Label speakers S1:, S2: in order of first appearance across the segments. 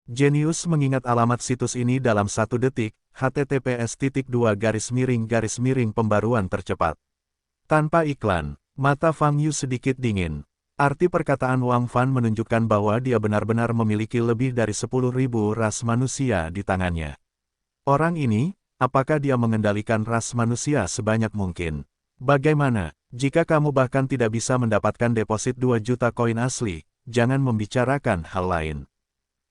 S1: Jenius mengingat alamat situs ini dalam 1 detik, https://pembaruan tercepat. Tanpa iklan, mata Fang Yu sedikit dingin. Arti perkataan Wang Fan menunjukkan bahwa dia benar-benar memiliki lebih dari 10.000 ras manusia di tangannya. Orang ini, apakah dia mengendalikan ras manusia sebanyak mungkin? Bagaimana, jika kamu bahkan tidak bisa mendapatkan deposit 2 juta koin asli, jangan membicarakan hal lain.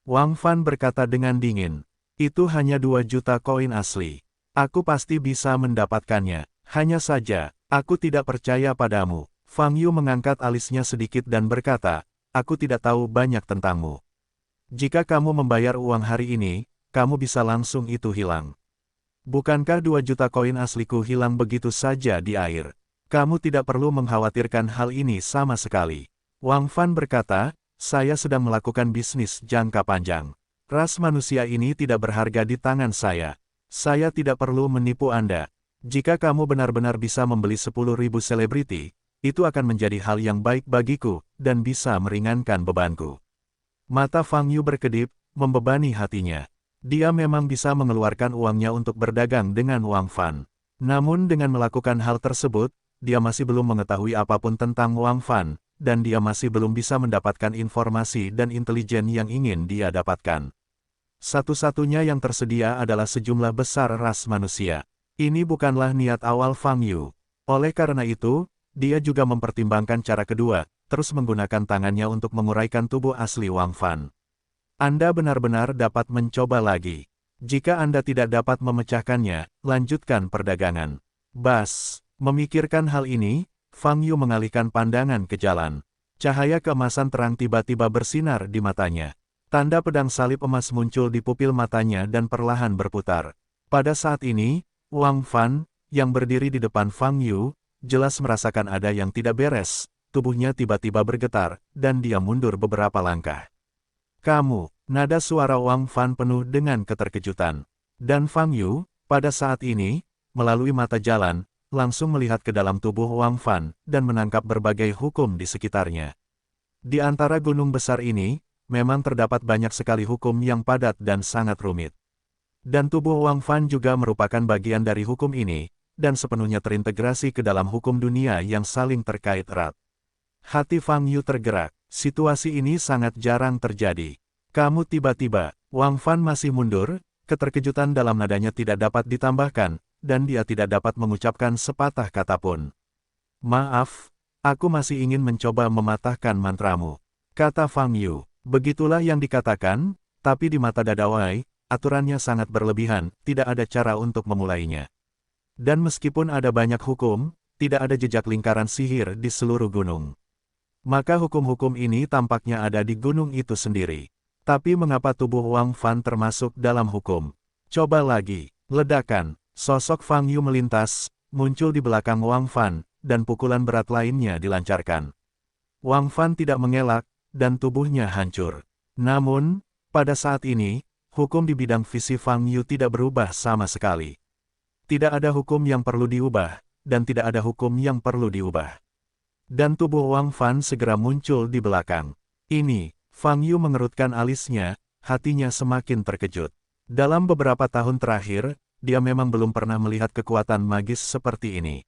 S1: Wang Fan berkata dengan dingin, itu hanya 2 juta koin asli. Aku pasti bisa mendapatkannya, hanya saja, aku tidak percaya padamu. Fang Yu mengangkat alisnya sedikit dan berkata, aku tidak tahu banyak tentangmu. Jika kamu membayar uang hari ini, kamu bisa langsung itu hilang. Bukankah 2 juta koin asliku hilang begitu saja di air? Kamu tidak perlu mengkhawatirkan hal ini sama sekali. Wang Fan berkata, saya sedang melakukan bisnis jangka panjang. Ras manusia ini tidak berharga di tangan saya. Saya tidak perlu menipu Anda. Jika kamu benar-benar bisa membeli 10.000 selebriti, itu akan menjadi hal yang baik bagiku, dan bisa meringankan bebanku. Mata Fang Yu berkedip, membebani hatinya. Dia memang bisa mengeluarkan uangnya untuk berdagang dengan Wang Fan. Namun dengan melakukan hal tersebut, dia masih belum mengetahui apapun tentang Wang Fan, dan dia masih belum bisa mendapatkan informasi dan intelijen yang ingin dia dapatkan. Satu-satunya yang tersedia adalah sejumlah besar ras manusia. Ini bukanlah niat awal Fang Yu. Oleh karena itu, dia juga mempertimbangkan cara kedua, terus menggunakan tangannya untuk menguraikan tubuh asli Wang Fan. Anda benar-benar dapat mencoba lagi. Jika Anda tidak dapat memecahkannya, lanjutkan perdagangan. Bas, memikirkan hal ini, Fang Yu mengalihkan pandangan ke jalan. Cahaya keemasan terang tiba-tiba bersinar di matanya. Tanda pedang salib emas muncul di pupil matanya dan perlahan berputar. Pada saat ini, Wang Fan, yang berdiri di depan Fang Yu, jelas merasakan ada yang tidak beres, tubuhnya tiba-tiba bergetar, dan dia mundur beberapa langkah. Kamu, nada suara Wang Fan penuh dengan keterkejutan. Dan Fang Yu, pada saat ini, melalui mata jalan, langsung melihat ke dalam tubuh Wang Fan, dan menangkap berbagai hukum di sekitarnya. Di antara gunung besar ini, memang terdapat banyak sekali hukum yang padat dan sangat rumit. Dan tubuh Wang Fan juga merupakan bagian dari hukum ini, dan sepenuhnya terintegrasi ke dalam hukum dunia yang saling terkait erat. Hati Fang Yu tergerak, situasi ini sangat jarang terjadi. Kamu tiba-tiba, Wang Fan masih mundur, keterkejutan dalam nadanya tidak dapat ditambahkan, dan dia tidak dapat mengucapkan sepatah kata pun. Maaf, aku masih ingin mencoba mematahkan mantramu, kata Fang Yu. Begitulah yang dikatakan, tapi di mata Dadawai, aturannya sangat berlebihan, tidak ada cara untuk memulainya. Dan meskipun ada banyak hukum, tidak ada jejak lingkaran sihir di seluruh gunung. Maka hukum-hukum ini tampaknya ada di gunung itu sendiri. Tapi mengapa tubuh Wang Fan termasuk dalam hukum? Coba lagi, ledakan, sosok Fang Yu melintas, muncul di belakang Wang Fan, dan pukulan berat lainnya dilancarkan. Wang Fan tidak mengelak, dan tubuhnya hancur. Namun, pada saat ini, hukum di bidang visi Fang Yu tidak berubah sama sekali. Tidak ada hukum yang perlu diubah, dan tidak ada hukum yang perlu diubah. Dan tubuh Wang Fan segera muncul di belakang. Ini, Fang Yu mengerutkan alisnya, hatinya semakin terkejut. Dalam beberapa tahun terakhir, dia memang belum pernah melihat kekuatan magis seperti ini.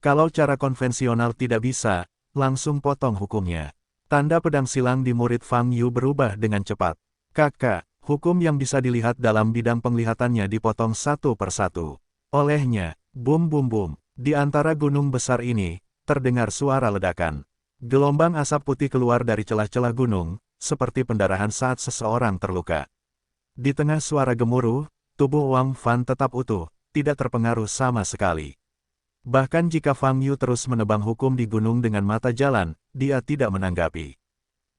S1: Kalau cara konvensional tidak bisa, langsung potong hukumnya. Tanda pedang silang di murid Fang Yu berubah dengan cepat. Kakak, hukum yang bisa dilihat dalam bidang penglihatannya dipotong satu persatu. Olehnya, bum bum bum, di antara gunung besar ini, terdengar suara ledakan. Gelombang asap putih keluar dari celah-celah gunung, seperti pendarahan saat seseorang terluka. Di tengah suara gemuruh, tubuh Wang Fan tetap utuh, tidak terpengaruh sama sekali. Bahkan jika Fang Yu terus menebang hukum di gunung dengan mata jalan, dia tidak menanggapi.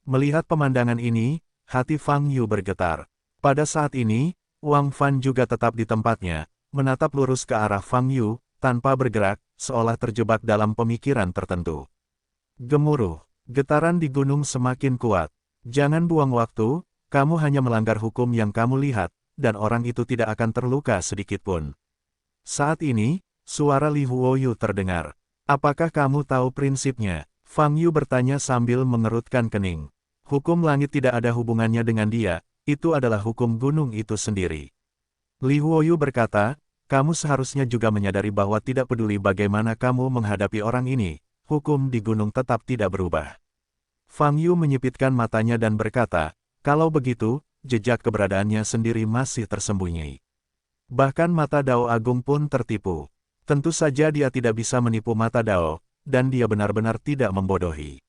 S1: Melihat pemandangan ini, hati Fang Yu bergetar. Pada saat ini, Wang Fan juga tetap di tempatnya, menatap lurus ke arah Fang Yu, tanpa bergerak, seolah terjebak dalam pemikiran tertentu. Gemuruh, getaran di gunung semakin kuat. Jangan buang waktu, kamu hanya melanggar hukum yang kamu lihat, dan orang itu tidak akan terluka sedikitpun. Saat ini, suara Li Huoyu terdengar. Apakah kamu tahu prinsipnya? Fang Yu bertanya sambil mengerutkan kening. Hukum langit tidak ada hubungannya dengan dia, itu adalah hukum gunung itu sendiri. Li Huoyu berkata, kamu seharusnya juga menyadari bahwa tidak peduli bagaimana kamu menghadapi orang ini, hukum di gunung tetap tidak berubah. Fang Yu menyipitkan matanya dan berkata, kalau begitu, jejak keberadaannya sendiri masih tersembunyi. Bahkan mata Dao Agung pun tertipu. Tentu saja dia tidak bisa menipu mata Dao, dan dia benar-benar tidak membodohi.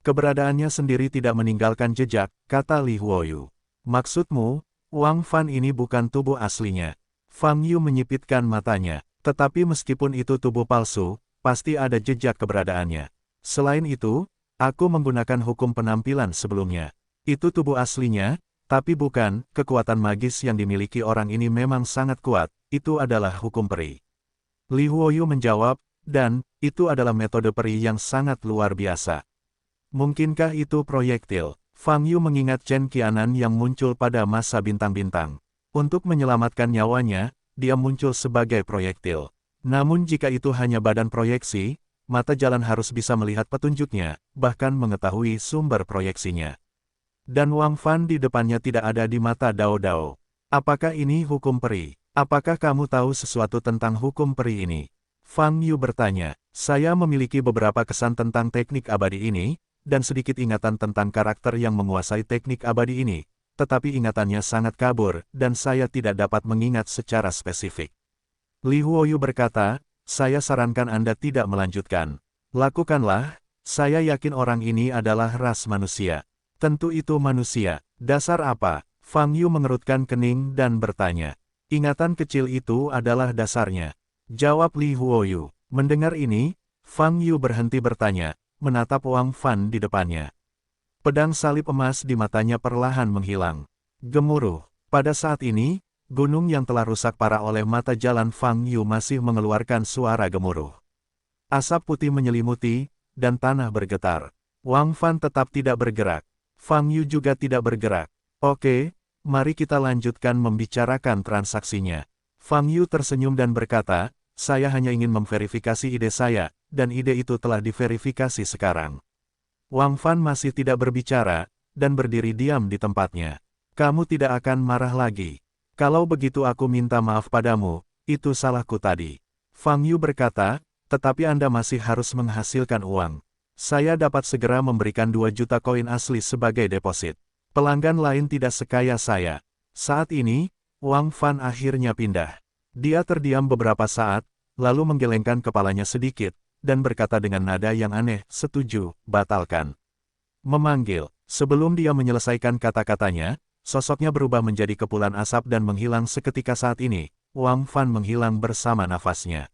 S1: Keberadaannya sendiri tidak meninggalkan jejak, kata Li Huoyu. Maksudmu, Wang Fan ini bukan tubuh aslinya. Fang Yu menyipitkan matanya, tetapi meskipun itu tubuh palsu, pasti ada jejak keberadaannya. Selain itu, aku menggunakan hukum penampilan sebelumnya. Itu tubuh aslinya, tapi bukan, kekuatan magis yang dimiliki orang ini memang sangat kuat, itu adalah hukum peri. Li Huoyu menjawab, dan, itu adalah metode peri yang sangat luar biasa. Mungkinkah itu proyektil? Fang Yu mengingat Chen Qianan yang muncul pada masa bintang-bintang. Untuk menyelamatkan nyawanya, dia muncul sebagai proyektil. Namun jika itu hanya badan proyeksi, mata jalan harus bisa melihat petunjuknya, bahkan mengetahui sumber proyeksinya. Dan Wang Fan di depannya tidak ada di mata Dao Dao. Apakah ini hukum peri? Apakah kamu tahu sesuatu tentang hukum peri ini? Fang Yu bertanya, saya memiliki beberapa kesan tentang teknik abadi ini, dan sedikit ingatan tentang karakter yang menguasai teknik abadi ini, tetapi ingatannya sangat kabur, dan saya tidak dapat mengingat secara spesifik. Li Huoyu berkata, saya sarankan Anda tidak melanjutkan. Lakukanlah, saya yakin orang ini adalah ras manusia. Tentu itu manusia, dasar apa? Fang Yu mengerutkan kening dan bertanya. Ingatan kecil itu adalah dasarnya. Jawab Li Huoyu. Mendengar ini, Fang Yu berhenti bertanya, menatap Wang Fan di depannya. Pedang salib emas di matanya perlahan menghilang. Gemuruh. Pada saat ini, gunung yang telah rusak parah oleh mata jalan Fang Yu masih mengeluarkan suara gemuruh. Asap putih menyelimuti, dan tanah bergetar. Wang Fan tetap tidak bergerak. Fang Yu juga tidak bergerak. Oke, mari kita lanjutkan membicarakan transaksinya. Fang Yu tersenyum dan berkata, saya hanya ingin memverifikasi ide saya, dan ide itu telah diverifikasi sekarang. Wang Fan masih tidak berbicara, dan berdiri diam di tempatnya. Kamu tidak akan marah lagi. Kalau begitu aku minta maaf padamu, itu salahku tadi. Fang Yu berkata, tetapi Anda masih harus menghasilkan uang. Saya dapat segera memberikan 2 juta koin asli sebagai deposit. Pelanggan lain tidak sekaya saya. Saat ini, Wang Fan akhirnya pindah. Dia terdiam beberapa saat, lalu menggelengkan kepalanya sedikit, dan berkata dengan nada yang aneh, setuju, batalkan. Memanggil. Sebelum dia menyelesaikan kata-katanya, sosoknya berubah menjadi kepulan asap dan menghilang seketika saat ini. Wang Fan menghilang bersama nafasnya.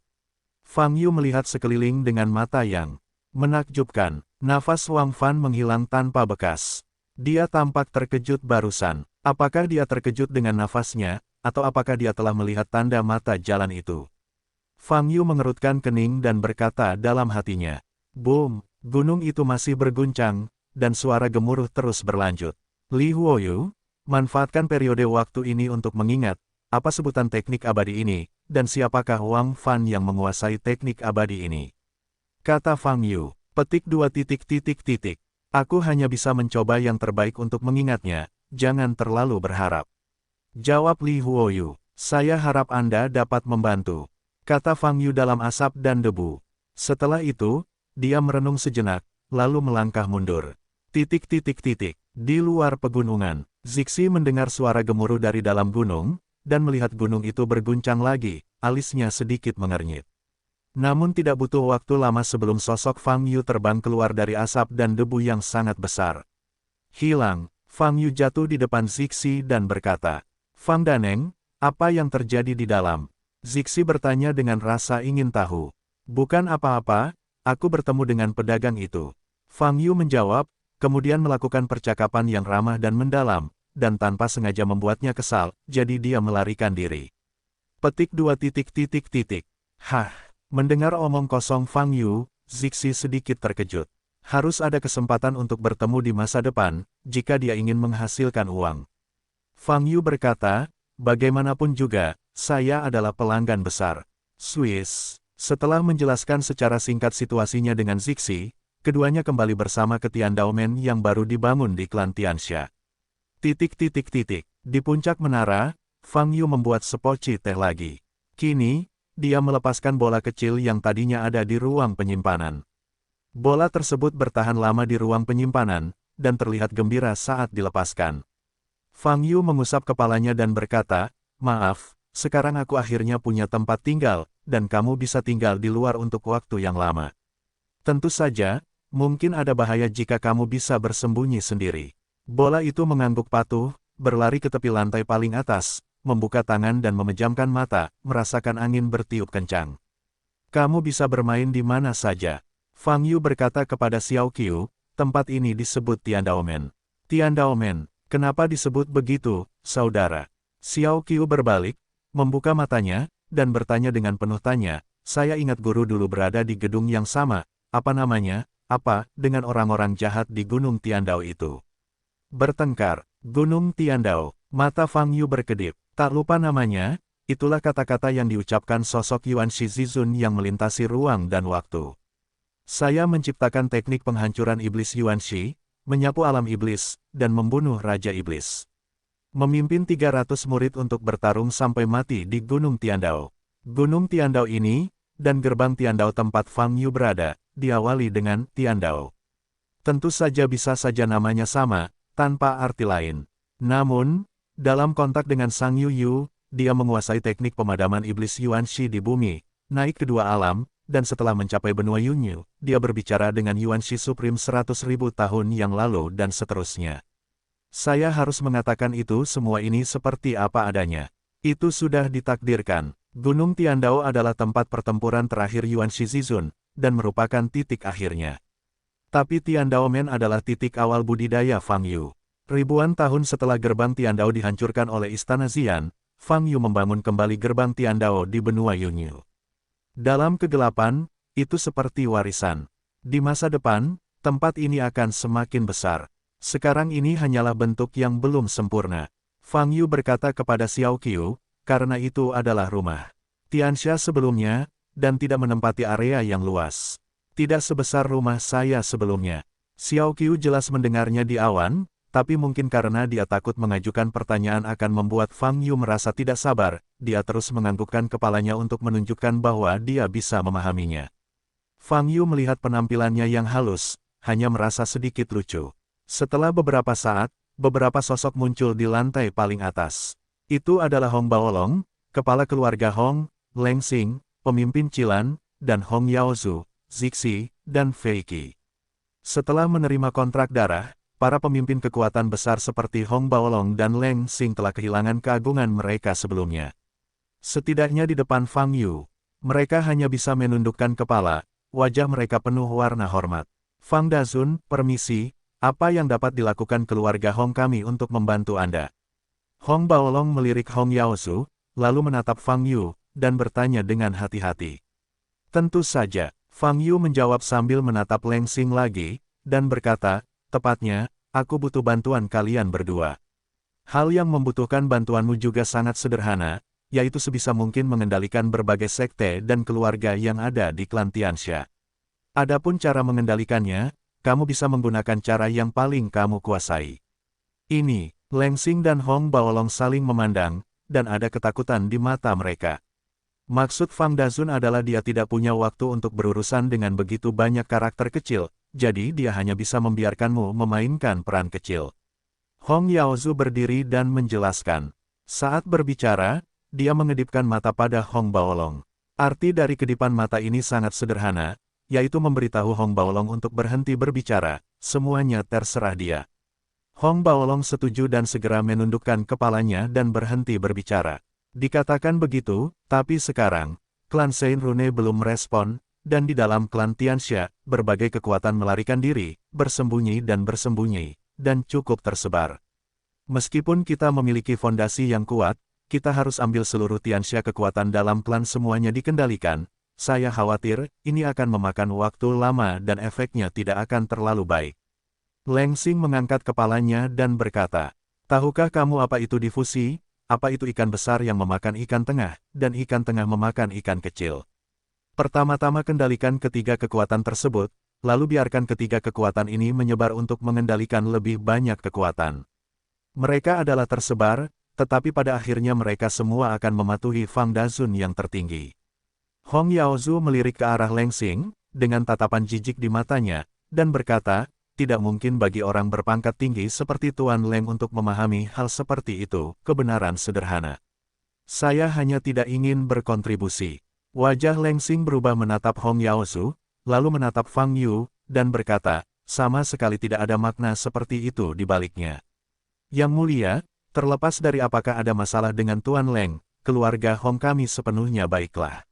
S1: Fang Yu melihat sekeliling dengan mata yang menakjubkan. Nafas Wang Fan menghilang tanpa bekas. Dia tampak terkejut barusan. Apakah dia terkejut dengan nafasnya, atau apakah dia telah melihat tanda mata jalan itu? Fang Yu mengerutkan kening dan berkata dalam hatinya. Boom, gunung itu masih berguncang, dan suara gemuruh terus berlanjut. Li Huoyu, manfaatkan periode waktu ini untuk mengingat, apa sebutan teknik abadi ini, dan siapakah Wang Fan yang menguasai teknik abadi ini. Kata Fang Yu, petik 2 titik. Aku hanya bisa mencoba yang terbaik untuk mengingatnya, jangan terlalu berharap. Jawab Li Huoyu, saya harap Anda dapat membantu. Kata Fang Yu dalam asap dan debu. Setelah itu, dia merenung sejenak, lalu melangkah mundur. Di luar pegunungan, Zixi mendengar suara gemuruh dari dalam gunung, dan melihat gunung itu berguncang lagi, alisnya sedikit mengernyit. Namun tidak butuh waktu lama sebelum sosok Fang Yu terbang keluar dari asap dan debu yang sangat besar. Hilang, Fang Yu jatuh di depan Zixi dan berkata, Fang Daneng, apa yang terjadi di dalam? Zixi bertanya dengan rasa ingin tahu. Bukan apa-apa, aku bertemu dengan pedagang itu. Fang Yu menjawab, kemudian melakukan percakapan yang ramah dan mendalam, dan tanpa sengaja membuatnya kesal, jadi dia melarikan diri. Petik 2 titik. Hah. Mendengar omong kosong Fang Yu, Zixi sedikit terkejut. Harus ada kesempatan untuk bertemu di masa depan, jika dia ingin menghasilkan uang. Fang Yu berkata, bagaimanapun juga, saya adalah pelanggan besar. Swiss. Setelah menjelaskan secara singkat situasinya dengan Zixi, keduanya kembali bersama ke Tiandaumen yang baru dibangun di klan Tianxia. Di puncak menara, Fang Yu membuat sepoci teh lagi. Kini, dia melepaskan bola kecil yang tadinya ada di ruang penyimpanan. Bola tersebut bertahan lama di ruang penyimpanan, dan terlihat gembira saat dilepaskan. Fang Yu mengusap kepalanya dan berkata, "Maaf, sekarang aku akhirnya punya tempat tinggal, dan kamu bisa tinggal di luar untuk waktu yang lama. Tentu saja, mungkin ada bahaya jika kamu bisa bersembunyi sendiri." Bola itu mengangguk patuh, berlari ke tepi lantai paling atas, membuka tangan dan memejamkan mata, merasakan angin bertiup kencang. "Kamu bisa bermain di mana saja." Fang Yu berkata kepada Xiao Qiu, "Tempat ini disebut Tiandaomen." "Tiandaomen, kenapa disebut begitu, saudara?" Xiao Qiu berbalik, membuka matanya, dan bertanya dengan penuh tanya, "Saya ingat guru dulu berada di gedung yang sama, apa namanya, dengan orang-orang jahat di Gunung Tiandao itu." "Bertengkar, Gunung Tiandao." Mata Fang Yu berkedip. "Tak lupa namanya, itulah kata-kata yang diucapkan sosok Yuan Shizizun yang melintasi ruang dan waktu. Saya menciptakan teknik penghancuran iblis Yuan Shi, menyapu alam iblis, dan membunuh Raja Iblis. Memimpin 300 murid untuk bertarung sampai mati di Gunung Tiandao. Gunung Tiandao ini, dan gerbang Tiandao tempat Fang Yu berada, diawali dengan Tiandao. Tentu saja bisa saja namanya sama, tanpa arti lain. Namun, dalam kontak dengan Sang Yu, dia menguasai teknik pemadaman iblis Yuan Shi di bumi, naik ke dua alam, dan setelah mencapai benua Yunyu, dia berbicara dengan Yuan Shi Supreme 100.000 tahun yang lalu dan seterusnya. Saya harus mengatakan itu semua ini seperti apa adanya. Itu sudah ditakdirkan. Gunung Tiandao adalah tempat pertempuran terakhir Yuan Shizizun, dan merupakan titik akhirnya. Tapi Tiandaomen adalah titik awal budidaya Fang Yu. Ribuan tahun setelah gerbang Tiandao dihancurkan oleh Istana Xian, Fang Yu membangun kembali gerbang Tiandao di benua Yunyu. Dalam kegelapan, itu seperti warisan. Di masa depan, tempat ini akan semakin besar. Sekarang ini hanyalah bentuk yang belum sempurna. Fang Yu berkata kepada Xiao Qiu, karena itu adalah rumah Tianxia sebelumnya, dan tidak menempati area yang luas. Tidak sebesar rumah saya sebelumnya. Xiao Qiu jelas mendengarnya di awan, tapi mungkin karena dia takut mengajukan pertanyaan akan membuat Fang Yu merasa tidak sabar, dia terus menganggukkan kepalanya untuk menunjukkan bahwa dia bisa memahaminya. Fang Yu melihat penampilannya yang halus, hanya merasa sedikit lucu. Setelah beberapa saat, beberapa sosok muncul di lantai paling atas. Itu adalah Hong Baolong, kepala keluarga Hong, Leng Xing, pemimpin Cilan, dan Hong Yaozu, Zixi, dan Fei Qi. Setelah menerima kontrak darah, para pemimpin kekuatan besar seperti Hong Baolong dan Leng Xing telah kehilangan keagungan mereka sebelumnya. Setidaknya di depan Fang Yu, mereka hanya bisa menundukkan kepala, wajah mereka penuh warna hormat. "Fang Dazun, permisi, apa yang dapat dilakukan keluarga Hong kami untuk membantu Anda?" Hong Baolong melirik Hong Yaozu, lalu menatap Fang Yu, dan bertanya dengan hati-hati. "Tentu saja." Fang Yu menjawab sambil menatap Leng Xing lagi, dan berkata, "Tepatnya, aku butuh bantuan kalian berdua. Hal yang membutuhkan bantuanmu juga sangat sederhana, yaitu sebisa mungkin mengendalikan berbagai sekte dan keluarga yang ada di klan Tianxia. Adapun cara mengendalikannya, kamu bisa menggunakan cara yang paling kamu kuasai." Ini, Leng Xing dan Hong Baolong saling memandang, dan ada ketakutan di mata mereka. Maksud Fang Dazun adalah dia tidak punya waktu untuk berurusan dengan begitu banyak karakter kecil, jadi dia hanya bisa membiarkanmu memainkan peran kecil. Hong Yaozu berdiri dan menjelaskan. Saat berbicara, dia mengedipkan mata pada Hong Baolong. Arti dari kedipan mata ini sangat sederhana, yaitu memberitahu Hong Baolong untuk berhenti berbicara, semuanya terserah dia. Hong Baolong setuju dan segera menundukkan kepalanya dan berhenti berbicara. Dikatakan begitu, tapi sekarang, klan Saint Rune belum merespon, dan di dalam klan Tianxia, berbagai kekuatan melarikan diri, bersembunyi, dan cukup tersebar. Meskipun kita memiliki fondasi yang kuat, kita harus ambil seluruh Tianxia kekuatan dalam klan semuanya dikendalikan. Saya khawatir, ini akan memakan waktu lama dan efeknya tidak akan terlalu baik. Leng Xing mengangkat kepalanya dan berkata, "Tahukah kamu apa itu difusi? Apa itu ikan besar yang memakan ikan tengah, dan ikan tengah memakan ikan kecil? Pertama-tama kendalikan ketiga kekuatan tersebut, lalu biarkan ketiga kekuatan ini menyebar untuk mengendalikan lebih banyak kekuatan." Mereka adalah tersebar, tetapi pada akhirnya mereka semua akan mematuhi Fang Dazun yang tertinggi. Hong Yaozu melirik ke arah Leng Xing, dengan tatapan jijik di matanya, dan berkata, tidak mungkin bagi orang berpangkat tinggi seperti Tuan Leng untuk memahami hal seperti itu, kebenaran sederhana. Saya hanya tidak ingin berkontribusi. Wajah Leng Xing berubah menatap Hong Yaozu, lalu menatap Fang Yu, dan berkata, sama sekali tidak ada makna seperti itu di baliknya. Yang mulia, terlepas dari apakah ada masalah dengan Tuan Leng, keluarga Hong kami sepenuhnya baiklah.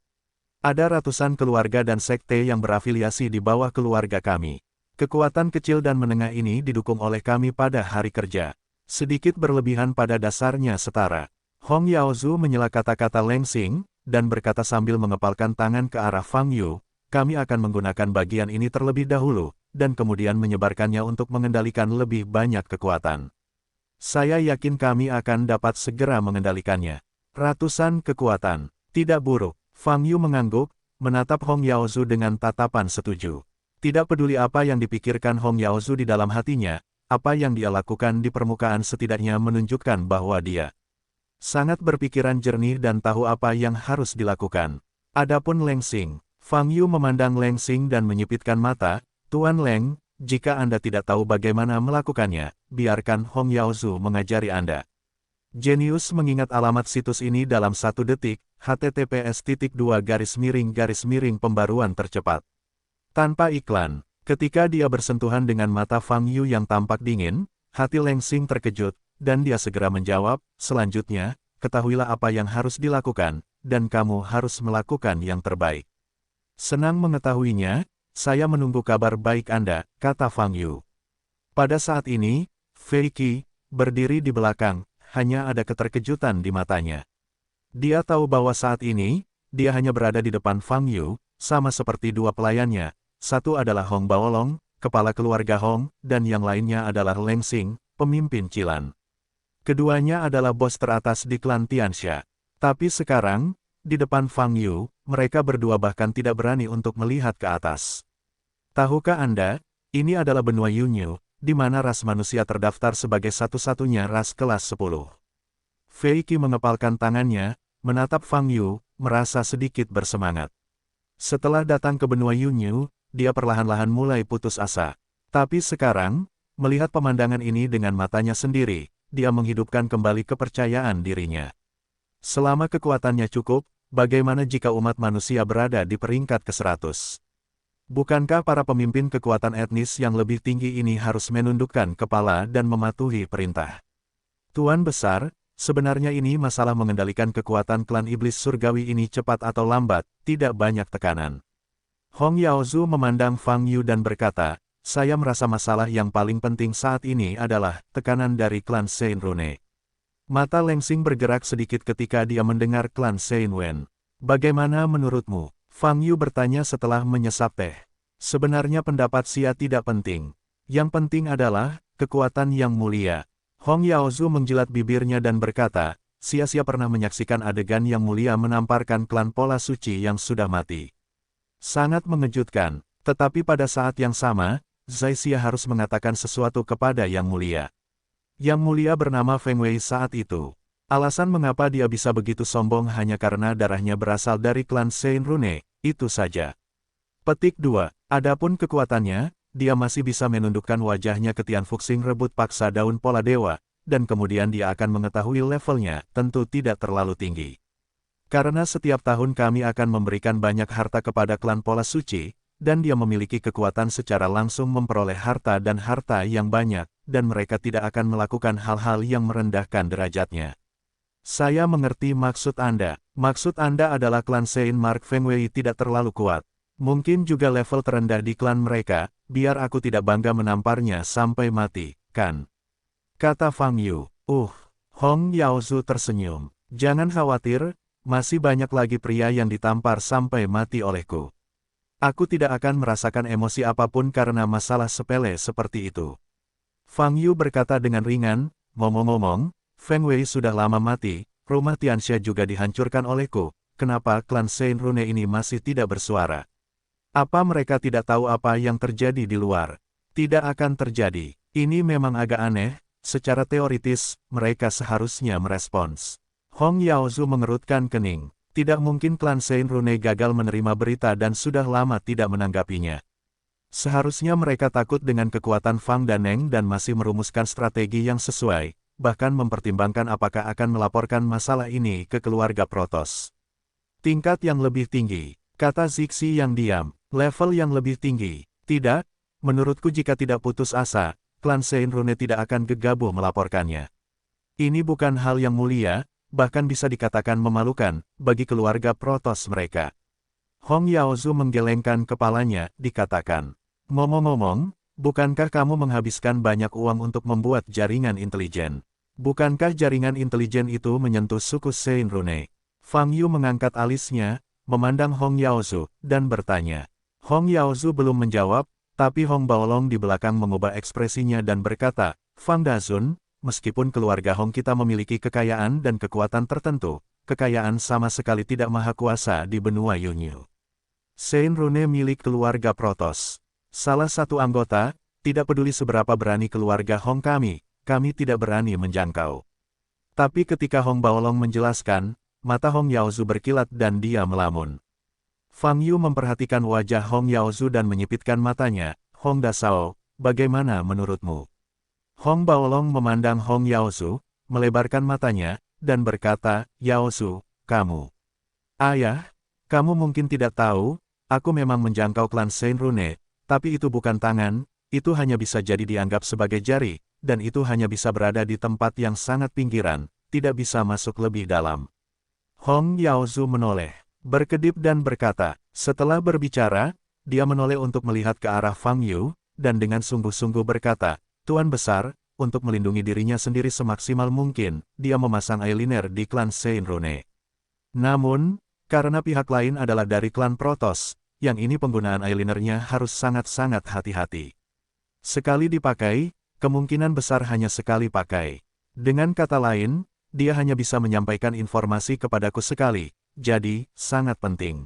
S1: Ada ratusan keluarga dan sekte yang berafiliasi di bawah keluarga kami. Kekuatan kecil dan menengah ini didukung oleh kami pada hari kerja. Sedikit berlebihan pada dasarnya setara. Hong Yaozu menyela kata-kata Leng Xing, dan berkata sambil mengepalkan tangan ke arah Fang Yu, kami akan menggunakan bagian ini terlebih dahulu, dan kemudian menyebarkannya untuk mengendalikan lebih banyak kekuatan. Saya yakin kami akan dapat segera mengendalikannya. Ratusan kekuatan. Tidak buruk. Fang Yu mengangguk, menatap Hong Yaozu dengan tatapan setuju. Tidak peduli apa yang dipikirkan Hong Yaozu di dalam hatinya, apa yang dia lakukan di permukaan setidaknya menunjukkan bahwa dia sangat berpikiran jernih dan tahu apa yang harus dilakukan. Adapun Leng Xing, Fang Yu memandang Leng Xing dan menyipitkan mata, Tuan Leng, jika Anda tidak tahu bagaimana melakukannya, biarkan Hong Yaozu mengajari Anda. Jenius mengingat alamat situs ini dalam 1 detik, https://pembaruan tercepat. Tanpa iklan, ketika dia bersentuhan dengan mata Fang Yu yang tampak dingin, hati Leng Xing terkejut, dan dia segera menjawab, selanjutnya, ketahuilah apa yang harus dilakukan, dan kamu harus melakukan yang terbaik. Senang mengetahuinya, saya menunggu kabar baik Anda, kata Fang Yu. Pada saat ini, Fei Qi, berdiri di belakang, hanya ada keterkejutan di matanya. Dia tahu bahwa saat ini, dia hanya berada di depan Fang Yu, sama seperti dua pelayannya, satu adalah Hong Baolong, kepala keluarga Hong, dan yang lainnya adalah Leng Xing, pemimpin Cilan. Keduanya adalah bos teratas di klan Tianxia. Tapi sekarang, di depan Fang Yu, mereka berdua bahkan tidak berani untuk melihat ke atas. Tahukah Anda, ini adalah benua Yunyu, di mana ras manusia terdaftar sebagai satu-satunya ras kelas 10. Fei Qi mengepalkan tangannya, menatap Fang Yu, merasa sedikit bersemangat. Setelah datang ke benua Yunyu, dia perlahan-lahan mulai putus asa. Tapi sekarang, melihat pemandangan ini dengan matanya sendiri, dia menghidupkan kembali kepercayaan dirinya. Selama kekuatannya cukup, bagaimana jika umat manusia berada di peringkat ke-100? Bukankah para pemimpin kekuatan etnis yang lebih tinggi ini harus menundukkan kepala dan mematuhi perintah? Tuan Besar, sebenarnya ini masalah mengendalikan kekuatan klan iblis surgawi ini cepat atau lambat, tidak banyak tekanan. Hong Yaozu memandang Fang Yu dan berkata, saya merasa masalah yang paling penting saat ini adalah tekanan dari klan Saint Rune. Mata Leng Xing bergerak sedikit ketika dia mendengar klan Saint Wen. Bagaimana menurutmu? Fang Yu bertanya setelah menyesap teh. Sebenarnya pendapat Xia tidak penting. Yang penting adalah kekuatan yang mulia. Hong Yaozu menjilat bibirnya dan berkata, Xia pernah menyaksikan adegan yang mulia menamparkan klan Pola Suci yang sudah mati. Sangat mengejutkan, tetapi pada saat yang sama, Zai Xia harus mengatakan sesuatu kepada Yang Mulia. Yang Mulia bernama Feng Wei saat itu. Alasan mengapa dia bisa begitu sombong hanya karena darahnya berasal dari klan Saint Rune, itu saja. Petik 2. Adapun kekuatannya, dia masih bisa menundukkan wajahnya ke Tian Fuxing rebut paksa daun pola dewa, dan kemudian dia akan mengetahui levelnya, tentu tidak terlalu tinggi. Karena setiap tahun kami akan memberikan banyak harta kepada klan Pola Suci, dan dia memiliki kekuatan secara langsung memperoleh harta dan harta yang banyak, dan mereka tidak akan melakukan hal-hal yang merendahkan derajatnya. Saya mengerti maksud Anda. Maksud Anda adalah klan Saint Mark Feng Wei tidak terlalu kuat. Mungkin juga level terendah di klan mereka, biar aku tidak bangga menamparnya sampai mati, kan? Kata Fang Yu. Hong Yaozu tersenyum. Jangan khawatir, masih banyak lagi pria yang ditampar sampai mati olehku. Aku tidak akan merasakan emosi apapun karena masalah sepele seperti itu. Fang Yu berkata dengan ringan, ngomong-ngomong, Feng Wei sudah lama mati, rumah Tianxia juga dihancurkan olehku, kenapa klan Saint Rune ini masih tidak bersuara? Apa mereka tidak tahu apa yang terjadi di luar? Tidak akan terjadi. Ini memang agak aneh, Secara teoritis, mereka seharusnya merespons. Hong Yaozu mengerutkan kening. Tidak mungkin klan Saint Rune gagal menerima berita dan sudah lama tidak menanggapinya. Seharusnya mereka takut dengan kekuatan Fang Daneng dan masih merumuskan strategi yang sesuai, bahkan mempertimbangkan apakah akan melaporkan masalah ini ke keluarga Protoss. Tingkat yang lebih tinggi, kata Zixi yang diam, level yang lebih tinggi. Tidak, menurutku jika tidak putus asa, klan Saint Rune tidak akan gegabah melaporkannya. Ini bukan hal yang mulia, bahkan bisa dikatakan memalukan, bagi keluarga Protoss mereka. Hong Yaozu menggelengkan kepalanya, dikatakan. Ngomong-ngomong, bukankah kamu menghabiskan banyak uang untuk membuat jaringan intelijen? Bukankah jaringan intelijen itu menyentuh suku Saint Rune? Fang Yu mengangkat alisnya, memandang Hong Yaozu, dan bertanya. Hong Yaozu belum menjawab, tapi Hong Baolong di belakang mengubah ekspresinya dan berkata, Fang Dazun, meskipun keluarga Hong kita memiliki kekayaan dan kekuatan tertentu, kekayaan sama sekali tidak maha kuasa di benua Yunyu. Saint Rune milik keluarga Protoss. Salah satu anggota, tidak peduli seberapa berani keluarga Hong kami tidak berani menjangkau. Tapi ketika Hong Baolong menjelaskan, mata Hong Yaozu berkilat dan dia melamun. Fang Yu memperhatikan wajah Hong Yaozu dan menyipitkan matanya, Hong Dasao, bagaimana menurutmu? Hong Baolong memandang Hong Yaozu, melebarkan matanya, dan berkata, Yaozu, kamu. Ayah, kamu mungkin tidak tahu, aku memang menjangkau klan Saint Rune, tapi itu bukan tangan, itu hanya bisa jadi dianggap sebagai jari, dan itu hanya bisa berada di tempat yang sangat pinggiran, tidak bisa masuk lebih dalam. Hong Yaozu menoleh, berkedip dan berkata, setelah berbicara, dia menoleh untuk melihat ke arah Fang Yu, dan dengan sungguh-sungguh berkata, Tuan Besar, untuk melindungi dirinya sendiri semaksimal mungkin, dia memasang eyeliner di klan Saint Rune. Namun, karena pihak lain adalah dari klan Protoss, yang ini penggunaan eyelinernya harus sangat-sangat hati-hati. Sekali dipakai, kemungkinan besar hanya sekali pakai. Dengan kata lain, dia hanya bisa menyampaikan informasi kepadaku sekali, jadi, sangat penting.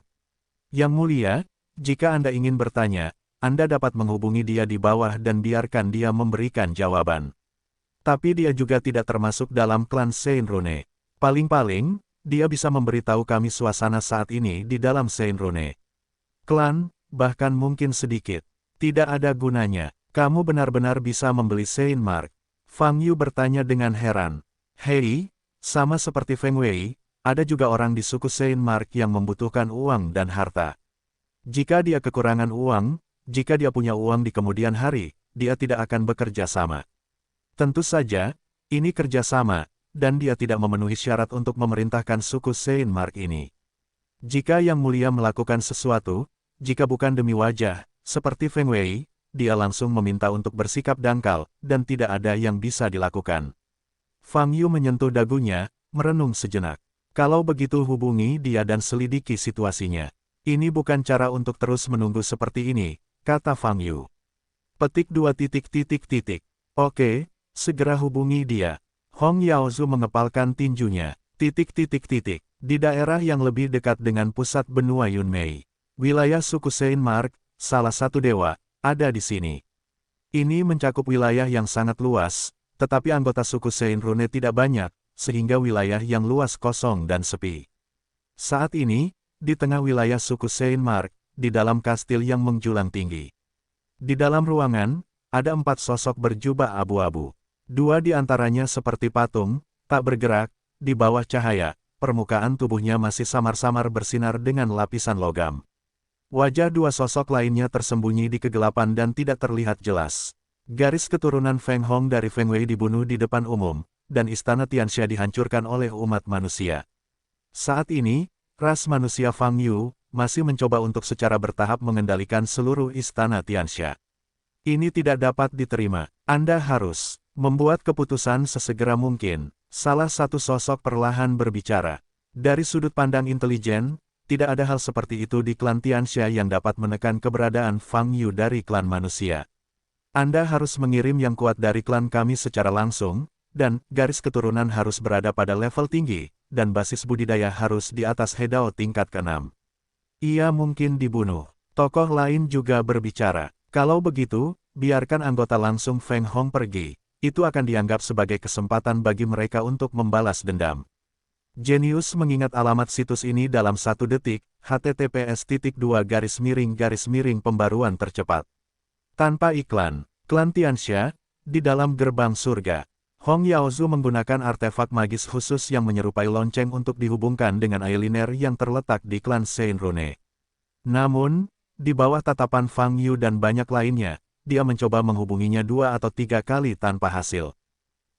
S1: Yang mulia, jika Anda ingin bertanya, Anda dapat menghubungi dia di bawah dan biarkan dia memberikan jawaban. Tapi dia juga tidak termasuk dalam klan Saint Rune. Paling-paling, dia bisa memberitahu kami suasana saat ini di dalam Saint Rune. Klan, bahkan mungkin sedikit. Tidak ada gunanya. Kamu benar-benar bisa membeli Saint Mark. Fang Yu bertanya dengan heran. Hei, sama seperti Feng Wei, ada juga orang di suku Saint Mark yang membutuhkan uang dan harta. Jika dia kekurangan uang, jika dia punya uang di kemudian hari, dia tidak akan bekerja sama. Tentu saja, ini kerjasama, dan dia tidak memenuhi syarat untuk memerintahkan suku Saint Mark ini. Jika Yang Mulia melakukan sesuatu, jika bukan demi wajah, seperti Feng Wei, dia langsung meminta untuk bersikap dangkal, dan tidak ada yang bisa dilakukan. Fang Yu menyentuh dagunya, merenung sejenak. Kalau begitu hubungi dia dan selidiki situasinya. Ini bukan cara untuk terus menunggu seperti ini, kata Fang Yu. Petik 2. Oke, segera hubungi dia. Hong Yaozu mengepalkan tinjunya. Di daerah yang lebih dekat dengan pusat benua Yunmei. Wilayah suku Saint Mark, salah satu dewa, ada di sini. Ini mencakup wilayah yang sangat luas, tetapi anggota suku Saint Rune tidak banyak, sehingga wilayah yang luas kosong dan sepi. Saat ini, di tengah wilayah suku Saint Mark, di dalam kastil yang menjulang tinggi. Di dalam ruangan, ada 4 sosok berjubah abu-abu. 2 di antaranya seperti patung, tak bergerak, di bawah cahaya, permukaan tubuhnya masih samar-samar bersinar dengan lapisan logam. Wajah 2 sosok lainnya tersembunyi di kegelapan dan tidak terlihat jelas. Garis keturunan Feng Hong dari Feng Wei dibunuh di depan umum, dan istana Tianxia dihancurkan oleh umat manusia. Saat ini, ras manusia Fang Yu masih mencoba untuk secara bertahap mengendalikan seluruh istana Tianxia. Ini tidak dapat diterima. Anda harus membuat keputusan sesegera mungkin. Salah satu sosok perlahan berbicara. Dari sudut pandang intelijen, tidak ada hal seperti itu di klan Tianxia yang dapat menekan keberadaan Fang Yu dari klan manusia. Anda harus mengirim yang kuat dari klan kami secara langsung, dan garis keturunan harus berada pada level tinggi, dan basis budidaya harus di atas Hedao tingkat ke-6. Ia mungkin dibunuh. Tokoh lain juga berbicara. Kalau begitu, biarkan anggota langsung Feng Hong pergi. itu akan dianggap sebagai kesempatan bagi mereka untuk membalas dendam. Genius mengingat alamat situs ini dalam 1 detik, https://pembaruan tercepat. Tanpa iklan, klan Tianxia, di dalam gerbang surga. Hong Yaozu menggunakan artefak magis khusus yang menyerupai lonceng untuk dihubungkan dengan Aeliner yang terletak di klan Seinrune. Namun, di bawah tatapan Fang Yu dan banyak lainnya, dia mencoba menghubunginya 2 atau 3 kali tanpa hasil.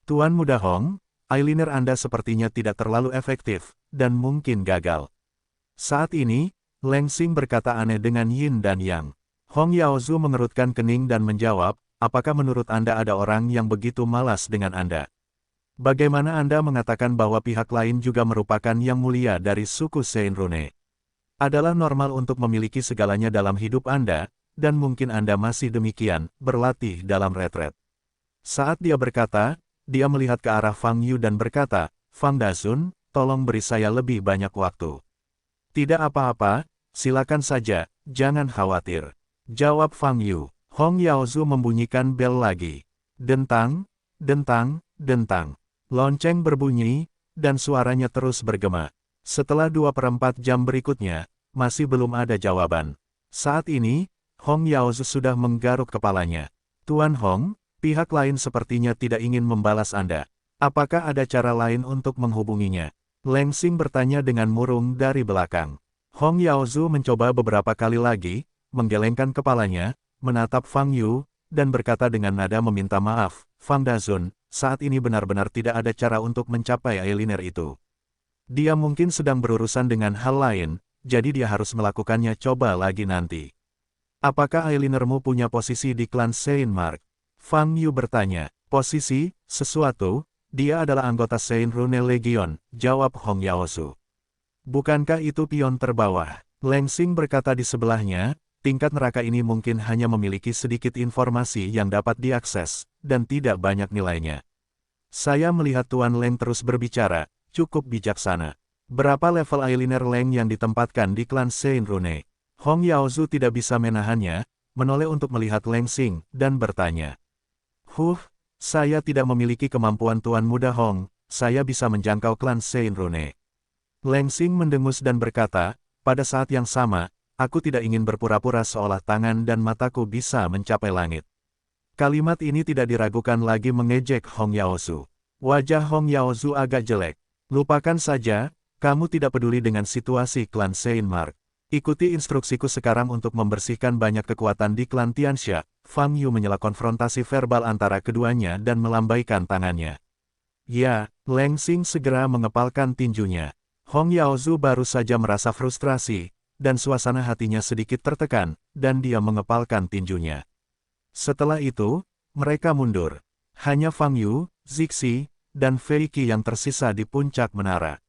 S1: Tuan Muda Hong, Aeliner Anda sepertinya tidak terlalu efektif, dan mungkin gagal. Saat ini, Leng Xing berkata aneh dengan Yin dan Yang. Hong Yaozu mengerutkan kening dan menjawab, apakah menurut Anda ada orang yang begitu malas dengan Anda? Bagaimana Anda mengatakan bahwa pihak lain juga merupakan yang mulia dari suku Seinrune? Adalah normal untuk memiliki segalanya dalam hidup Anda, dan mungkin Anda masih demikian, berlatih dalam retret. Saat dia berkata, dia melihat ke arah Fang Yu dan berkata, Fang Dazun, tolong beri saya lebih banyak waktu. Tidak apa-apa, silakan saja, jangan khawatir. Jawab Fang Yu. Hong Yaozu membunyikan bel lagi. Dentang, dentang, dentang. Lonceng berbunyi, dan suaranya terus bergema. Setelah 2/4 jam berikutnya, masih belum ada jawaban. Saat ini, Hong Yaozu sudah menggaruk kepalanya. Tuan Hong, pihak lain sepertinya tidak ingin membalas Anda. Apakah ada cara lain untuk menghubunginya? Leng Xing bertanya dengan murung dari belakang. Hong Yaozu mencoba beberapa kali lagi, menggelengkan kepalanya, menatap Fang Yu, dan berkata dengan nada meminta maaf, Fang Dazun, saat ini benar-benar tidak ada cara untuk mencapai Aeliner itu. Dia mungkin sedang berurusan dengan hal lain, jadi dia harus melakukannya coba lagi nanti. Apakah Aelinermu punya posisi di klan Seinmark? Fang Yu bertanya, posisi, sesuatu, dia adalah anggota Seinrune Legion, jawab Hong Yaozu. Bukankah itu pion terbawah? Leng Xing berkata di sebelahnya, tingkat neraka ini mungkin hanya memiliki sedikit informasi yang dapat diakses, dan tidak banyak nilainya. Saya melihat Tuan Leng terus berbicara, cukup bijaksana. Berapa level Aeliner Leng yang ditempatkan di klan Seinrune? Hong Yaozu tidak bisa menahannya, menoleh untuk melihat Leng Xing, dan bertanya. Saya tidak memiliki kemampuan Tuan Muda Hong, saya bisa menjangkau klan Seinrune. Leng Xing mendengus dan berkata, pada saat yang sama, aku tidak ingin berpura-pura seolah tangan dan mataku bisa mencapai langit. Kalimat ini tidak diragukan lagi mengejek Hong Yaozu. Wajah Hong Yaozu agak jelek. Lupakan saja, kamu tidak peduli dengan situasi klan Seinmark. Ikuti instruksiku sekarang untuk membersihkan banyak kekuatan di klan Tianxia. Fang Yu menyela konfrontasi verbal antara keduanya dan melambaikan tangannya. Ya, Leng Xing segera mengepalkan tinjunya. Hong Yaozu baru saja merasa frustrasi, dan suasana hatinya sedikit tertekan, dan dia mengepalkan tinjunya. Setelah itu, mereka mundur. Hanya Fang Yu, Zixi, dan Fei Qi yang tersisa di puncak menara.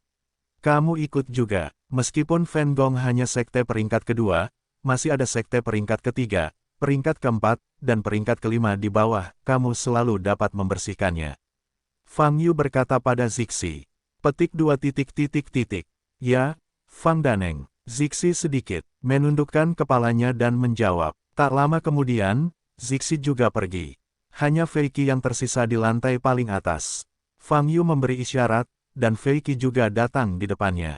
S1: Kamu ikut juga, meskipun Fan Gong hanya sekte peringkat kedua, masih ada sekte peringkat ketiga, peringkat keempat, dan peringkat kelima di bawah, kamu selalu dapat membersihkannya. Fang Yu berkata pada Zixi. Petik 2 titik titik titik. Ya, Fang Daneng. Zixi sedikit menundukkan kepalanya dan menjawab. Tak lama kemudian, Zixi juga pergi. Hanya Fei Qi yang tersisa di lantai paling atas. Fang Yu memberi isyarat, dan Fei Qi juga datang di depannya.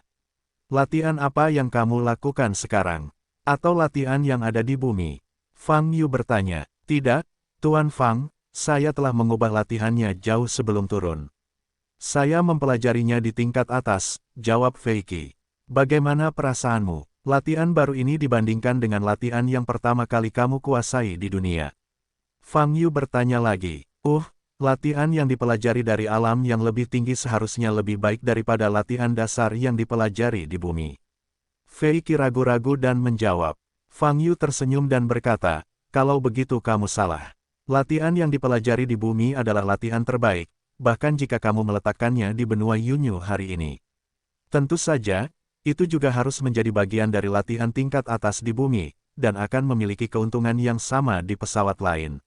S1: Latihan apa yang kamu lakukan sekarang? Atau latihan yang ada di bumi? Fang Yu bertanya. Tidak, Tuan Fang, saya telah mengubah latihannya jauh sebelum turun. Saya mempelajarinya di tingkat atas, jawab Fei Qi. Bagaimana perasaanmu? Latihan baru ini dibandingkan dengan latihan yang pertama kali kamu kuasai di dunia. Fang Yu bertanya lagi. Latihan yang dipelajari dari alam yang lebih tinggi seharusnya lebih baik daripada latihan dasar yang dipelajari di bumi. Fei Qi ragu-ragu dan menjawab. Fang Yu tersenyum dan berkata, kalau begitu kamu salah. Latihan yang dipelajari di bumi adalah latihan terbaik, bahkan jika kamu meletakkannya di benua Yunyu hari ini. Tentu saja, itu juga harus menjadi bagian dari latihan tingkat atas di bumi, dan akan memiliki keuntungan yang sama di pesawat lain.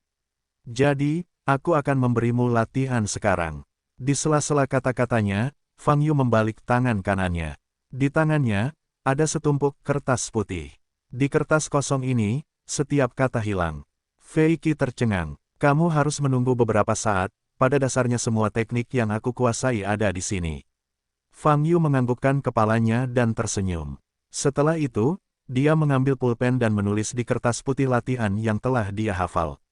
S1: Jadi, aku akan memberimu latihan sekarang. Di sela-sela kata-katanya, Fang Yu membalik tangan kanannya. Di tangannya, ada setumpuk kertas putih. Di kertas kosong ini, setiap kata hilang. Fei Qi tercengang. Kamu harus menunggu beberapa saat, pada dasarnya semua teknik yang aku kuasai ada di sini. Fang Yu menganggukkan kepalanya dan tersenyum. Setelah itu, dia mengambil pulpen dan menulis di kertas putih latihan yang telah dia hafal.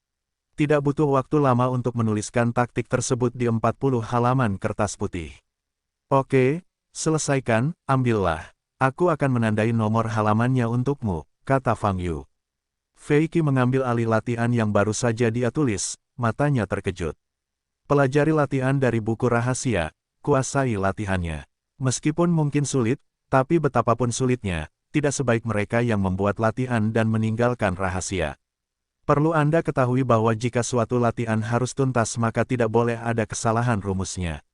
S1: Tidak butuh waktu lama untuk menuliskan taktik tersebut di 40 halaman kertas putih. Oke, selesaikan, ambillah. Aku akan menandai nomor halamannya untukmu, kata Fang Yu. Fei Qi mengambil alih latihan yang baru saja dia tulis, matanya terkejut. Pelajari latihan dari buku rahasia, kuasai latihannya. Meskipun mungkin sulit, tapi betapapun sulitnya, tidak sebaik mereka yang membuat latihan dan meninggalkan rahasia. Perlu Anda ketahui bahwa jika suatu latihan harus tuntas maka tidak boleh ada kesalahan rumusnya.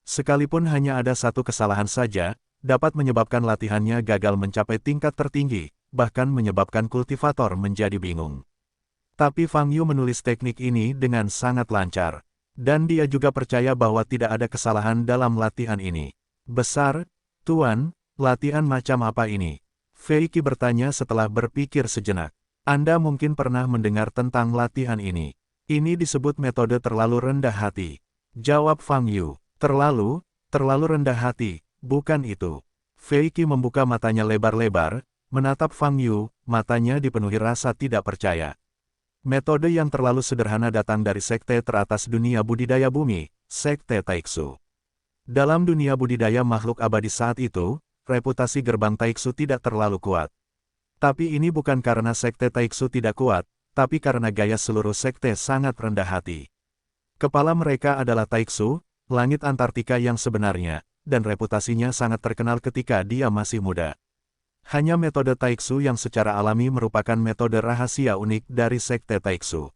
S1: Sekalipun hanya ada satu kesalahan saja, dapat menyebabkan latihannya gagal mencapai tingkat tertinggi, bahkan menyebabkan kultivator menjadi bingung. Tapi Fang Yu menulis teknik ini dengan sangat lancar. Dan dia juga percaya bahwa tidak ada kesalahan dalam latihan ini. Besar, Tuan, latihan macam apa ini? Fei Qi bertanya setelah berpikir sejenak. Anda mungkin pernah mendengar tentang latihan ini. Ini disebut metode terlalu rendah hati. Jawab Fang Yu. Terlalu rendah hati, bukan itu. Fei Qi membuka matanya lebar-lebar, menatap Fang Yu, matanya dipenuhi rasa tidak percaya. Metode yang terlalu sederhana datang dari sekte teratas dunia budidaya bumi, sekte Taiksu. Dalam dunia budidaya makhluk abadi saat itu, reputasi gerbang Taiksu tidak terlalu kuat. Tapi ini bukan karena sekte Taiksu tidak kuat, tapi karena gaya seluruh sekte sangat rendah hati. Kepala mereka adalah Taiksu, langit Antartika yang sebenarnya, dan reputasinya sangat terkenal ketika dia masih muda. Hanya metode Taiksu yang secara alami merupakan metode rahasia unik dari sekte Taiksu.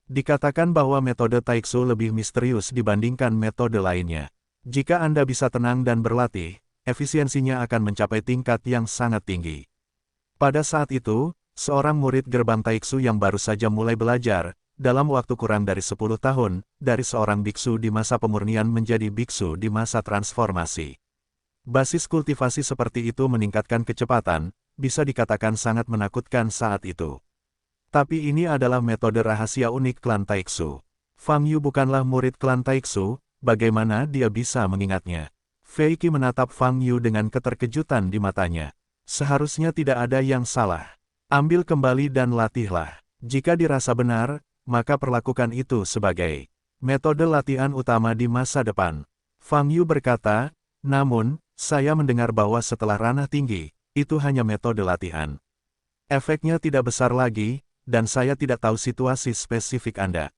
S1: Dikatakan bahwa metode Taiksu lebih misterius dibandingkan metode lainnya. Jika Anda bisa tenang dan berlatih, efisiensinya akan mencapai tingkat yang sangat tinggi. Pada saat itu, seorang murid gerbang Taiksu yang baru saja mulai belajar, dalam waktu kurang dari 10 tahun, dari seorang biksu di masa pemurnian menjadi biksu di masa transformasi. Basis kultivasi seperti itu meningkatkan kecepatan, bisa dikatakan sangat menakutkan saat itu. Tapi ini adalah metode rahasia unik klan Taiksu. Fang Yu bukanlah murid klan Taiksu, bagaimana dia bisa mengingatnya? Fei Qi menatap Fang Yu dengan keterkejutan di matanya. Seharusnya tidak ada yang salah. Ambil kembali dan latihlah. Jika dirasa benar, maka perlakukan itu sebagai metode latihan utama di masa depan. Fang Yu berkata, namun, saya mendengar bahwa setelah ranah tinggi, itu hanya metode latihan. Efeknya tidak besar lagi, dan saya tidak tahu situasi spesifik Anda.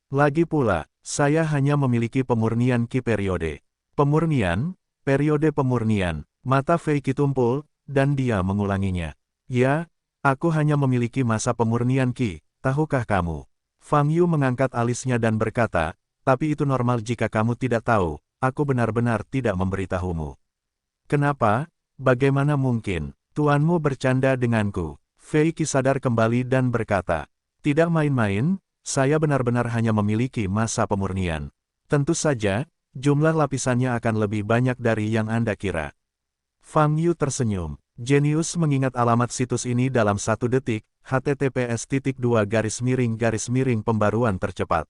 S1: Lagi pula, saya hanya memiliki pemurnian Qi periode. Pemurnian, periode pemurnian, mata Fei Qi tumpul, dan dia mengulanginya. Ya, aku hanya memiliki masa pemurnian Qi, tahukah kamu? Fang Yu mengangkat alisnya dan berkata, tapi itu normal jika kamu tidak tahu, aku benar-benar tidak memberitahumu. Kenapa? Bagaimana mungkin? Tuanmu bercanda denganku. Fei Qi sadar kembali dan berkata, tidak main-main, saya benar-benar hanya memiliki masa pemurnian. Tentu saja, jumlah lapisannya akan lebih banyak dari yang Anda kira. Fang Yu tersenyum. Jenius mengingat alamat situs ini dalam 1 detik, https://pembaruan tercepat.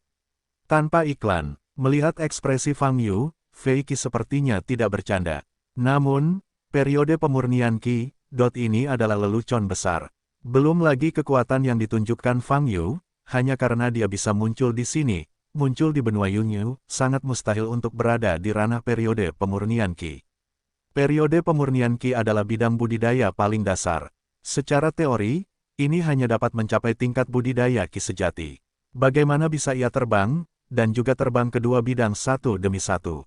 S1: Tanpa iklan, melihat ekspresi Fang Yu, Fei Qi sepertinya tidak bercanda. Namun, periode pemurnian Qi, ini adalah lelucon besar. Belum lagi kekuatan yang ditunjukkan Fang Yu, hanya karena dia bisa muncul di sini, muncul di benua Yunyu, sangat mustahil untuk berada di ranah periode pemurnian Qi. Periode pemurnian Qi adalah bidang budidaya paling dasar. Secara teori, ini hanya dapat mencapai tingkat budidaya Qi sejati. Bagaimana bisa ia terbang, dan juga terbang kedua bidang satu demi satu.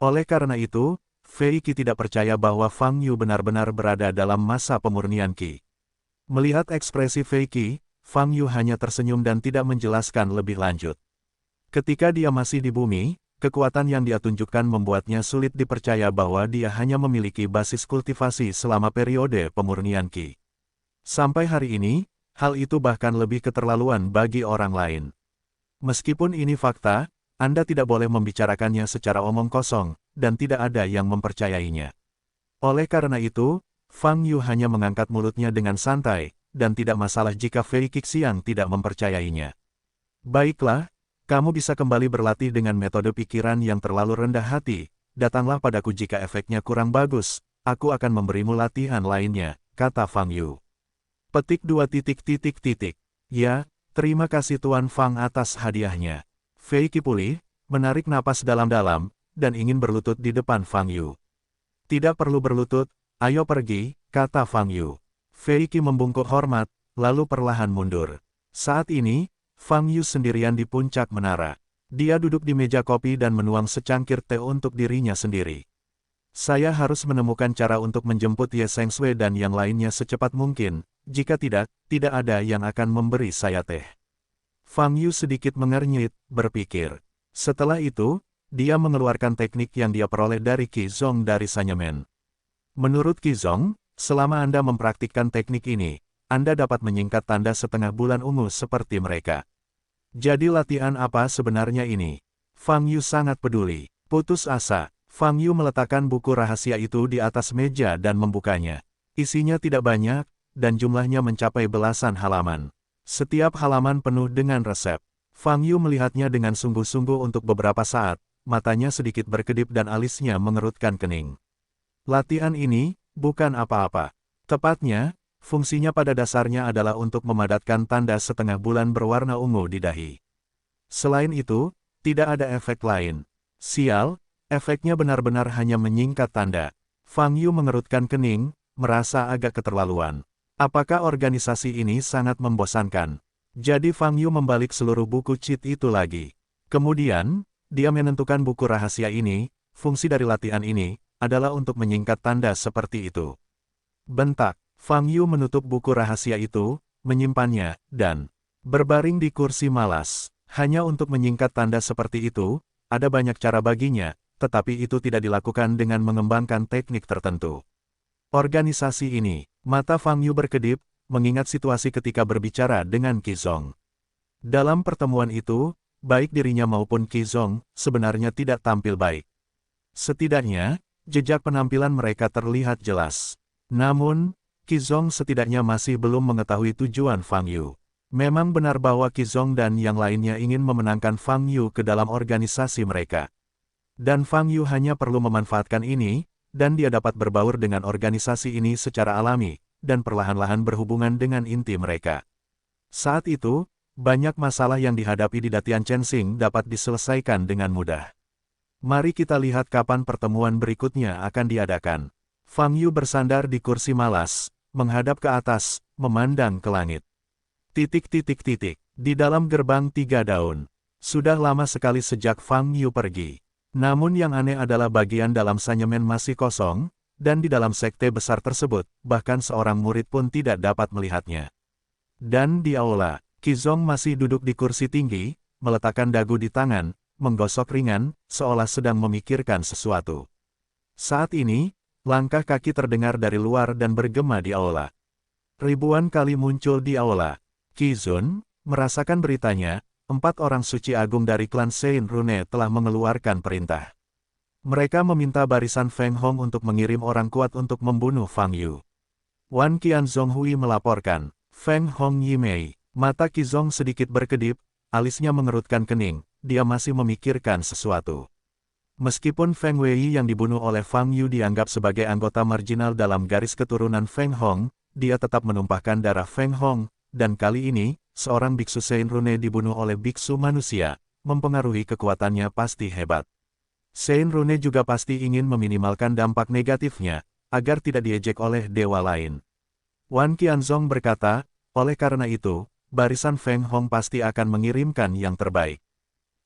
S1: Oleh karena itu, Fei Qi tidak percaya bahwa Fang Yu benar-benar berada dalam masa pemurnian Qi. Melihat ekspresi Fei Qi, Fang Yu hanya tersenyum dan tidak menjelaskan lebih lanjut. Ketika dia masih di bumi, kekuatan yang dia tunjukkan membuatnya sulit dipercaya bahwa dia hanya memiliki basis kultivasi selama periode pemurnian Qi. Sampai hari ini, hal itu bahkan lebih keterlaluan bagi orang lain. Meskipun ini fakta, Anda tidak boleh membicarakannya secara omong kosong, dan tidak ada yang mempercayainya. Oleh karena itu, Fang Yu hanya mengangkat mulutnya dengan santai, dan tidak masalah jika Fei Qixiang tidak mempercayainya. Baiklah, Kamu bisa kembali berlatih dengan metode pikiran yang terlalu rendah hati. Datanglah padaku jika efeknya kurang bagus. Aku akan memberimu latihan lainnya, kata Fang Yu. Petik 2 titik titik titik. Ya, terima kasih Tuan Fang atas hadiahnya. Fei Qi pulih, menarik napas dalam-dalam, dan ingin berlutut di depan Fang Yu. Tidak perlu berlutut, ayo pergi, kata Fang Yu. Fei Qi membungkuk hormat, lalu perlahan mundur. Saat ini, Fang Yu sendirian di puncak menara. Dia duduk di meja kopi dan menuang secangkir teh untuk dirinya sendiri. Saya harus menemukan cara untuk menjemput Ye Sengshui dan yang lainnya secepat mungkin. Jika tidak, tidak ada yang akan memberi saya teh. Fang Yu sedikit mengernyit, berpikir. Setelah itu, dia mengeluarkan teknik yang dia peroleh dari Qi Zong dari Sanyamen. Menurut Qi Zong, selama Anda mempraktikkan teknik ini, Anda dapat menyingkat tanda setengah bulan ungu seperti mereka. Jadi latihan apa sebenarnya ini? Fang Yu sangat peduli. Putus asa, Fang Yu meletakkan buku rahasia itu di atas meja dan membukanya. Isinya tidak banyak, dan jumlahnya mencapai belasan halaman. Setiap halaman penuh dengan resep. Fang Yu melihatnya dengan sungguh-sungguh untuk beberapa saat, matanya sedikit berkedip dan alisnya mengerutkan kening. Latihan ini, bukan apa-apa. Tepatnya, fungsinya pada dasarnya adalah untuk memadatkan tanda setengah bulan berwarna ungu di dahi. Selain itu, tidak ada efek lain. Sial, efeknya benar-benar hanya menyingkat tanda. Fang Yu mengerutkan kening, merasa agak keterlaluan. Apakah organisasi ini sangat membosankan? Jadi Fang Yu membalik seluruh buku cheat itu lagi. Kemudian, dia menentukan buku rahasia ini, fungsi dari latihan ini, adalah untuk menyingkat tanda seperti itu. Bentak. Fang Yu menutup buku rahasia itu, menyimpannya, dan berbaring di kursi malas. Hanya untuk menyingkat tanda seperti itu, ada banyak cara baginya, tetapi itu tidak dilakukan dengan mengembangkan teknik tertentu. Organisasi ini, mata Fang Yu berkedip, mengingat situasi ketika berbicara dengan Qi Zong. Dalam pertemuan itu, baik dirinya maupun Qi Zong, sebenarnya tidak tampil baik. Setidaknya, jejak penampilan mereka terlihat jelas. Namun, Qi Zong setidaknya masih belum mengetahui tujuan Fang Yu. Memang benar bahwa Qi Zong dan yang lainnya ingin memenangkan Fang Yu ke dalam organisasi mereka. Dan Fang Yu hanya perlu memanfaatkan ini, dan dia dapat berbaur dengan organisasi ini secara alami, dan perlahan-lahan berhubungan dengan inti mereka. Saat itu, banyak masalah yang dihadapi di Datian Chensing dapat diselesaikan dengan mudah. Mari kita lihat kapan pertemuan berikutnya akan diadakan. Fang Yu bersandar di kursi malas, menghadap ke atas, memandang ke langit. Di dalam gerbang 3 daun. Sudah lama sekali sejak Fang Yu pergi. Namun yang aneh adalah bagian dalam Sanyamen masih kosong, dan di dalam sekte besar tersebut, bahkan seorang murid pun tidak dapat melihatnya. Dan di aula, Qi Zong masih duduk di kursi tinggi, meletakkan dagu di tangan, menggosok ringan, seolah sedang memikirkan sesuatu. Saat ini, langkah kaki terdengar dari luar dan bergema di aula. Ribuan kali muncul di aula. Qi Zun, merasakan beritanya, 4 orang suci agung dari klan Sein Rune telah mengeluarkan perintah. Mereka meminta barisan Feng Hong untuk mengirim orang kuat untuk membunuh Fang Yu. Wan Qian Zonghui melaporkan, Feng Hong Yimei. Mata Qi Zong sedikit berkedip, alisnya mengerutkan kening, dia masih memikirkan sesuatu. Meskipun Feng Wei yang dibunuh oleh Fang Yu dianggap sebagai anggota marginal dalam garis keturunan Feng Hong, dia tetap menumpahkan darah Feng Hong, dan kali ini, seorang biksu Sein Rune dibunuh oleh biksu manusia, mempengaruhi kekuatannya pasti hebat. Sein Rune juga pasti ingin meminimalkan dampak negatifnya, agar tidak diejek oleh dewa lain. Wan Qianzong berkata, oleh karena itu, barisan Feng Hong pasti akan mengirimkan yang terbaik.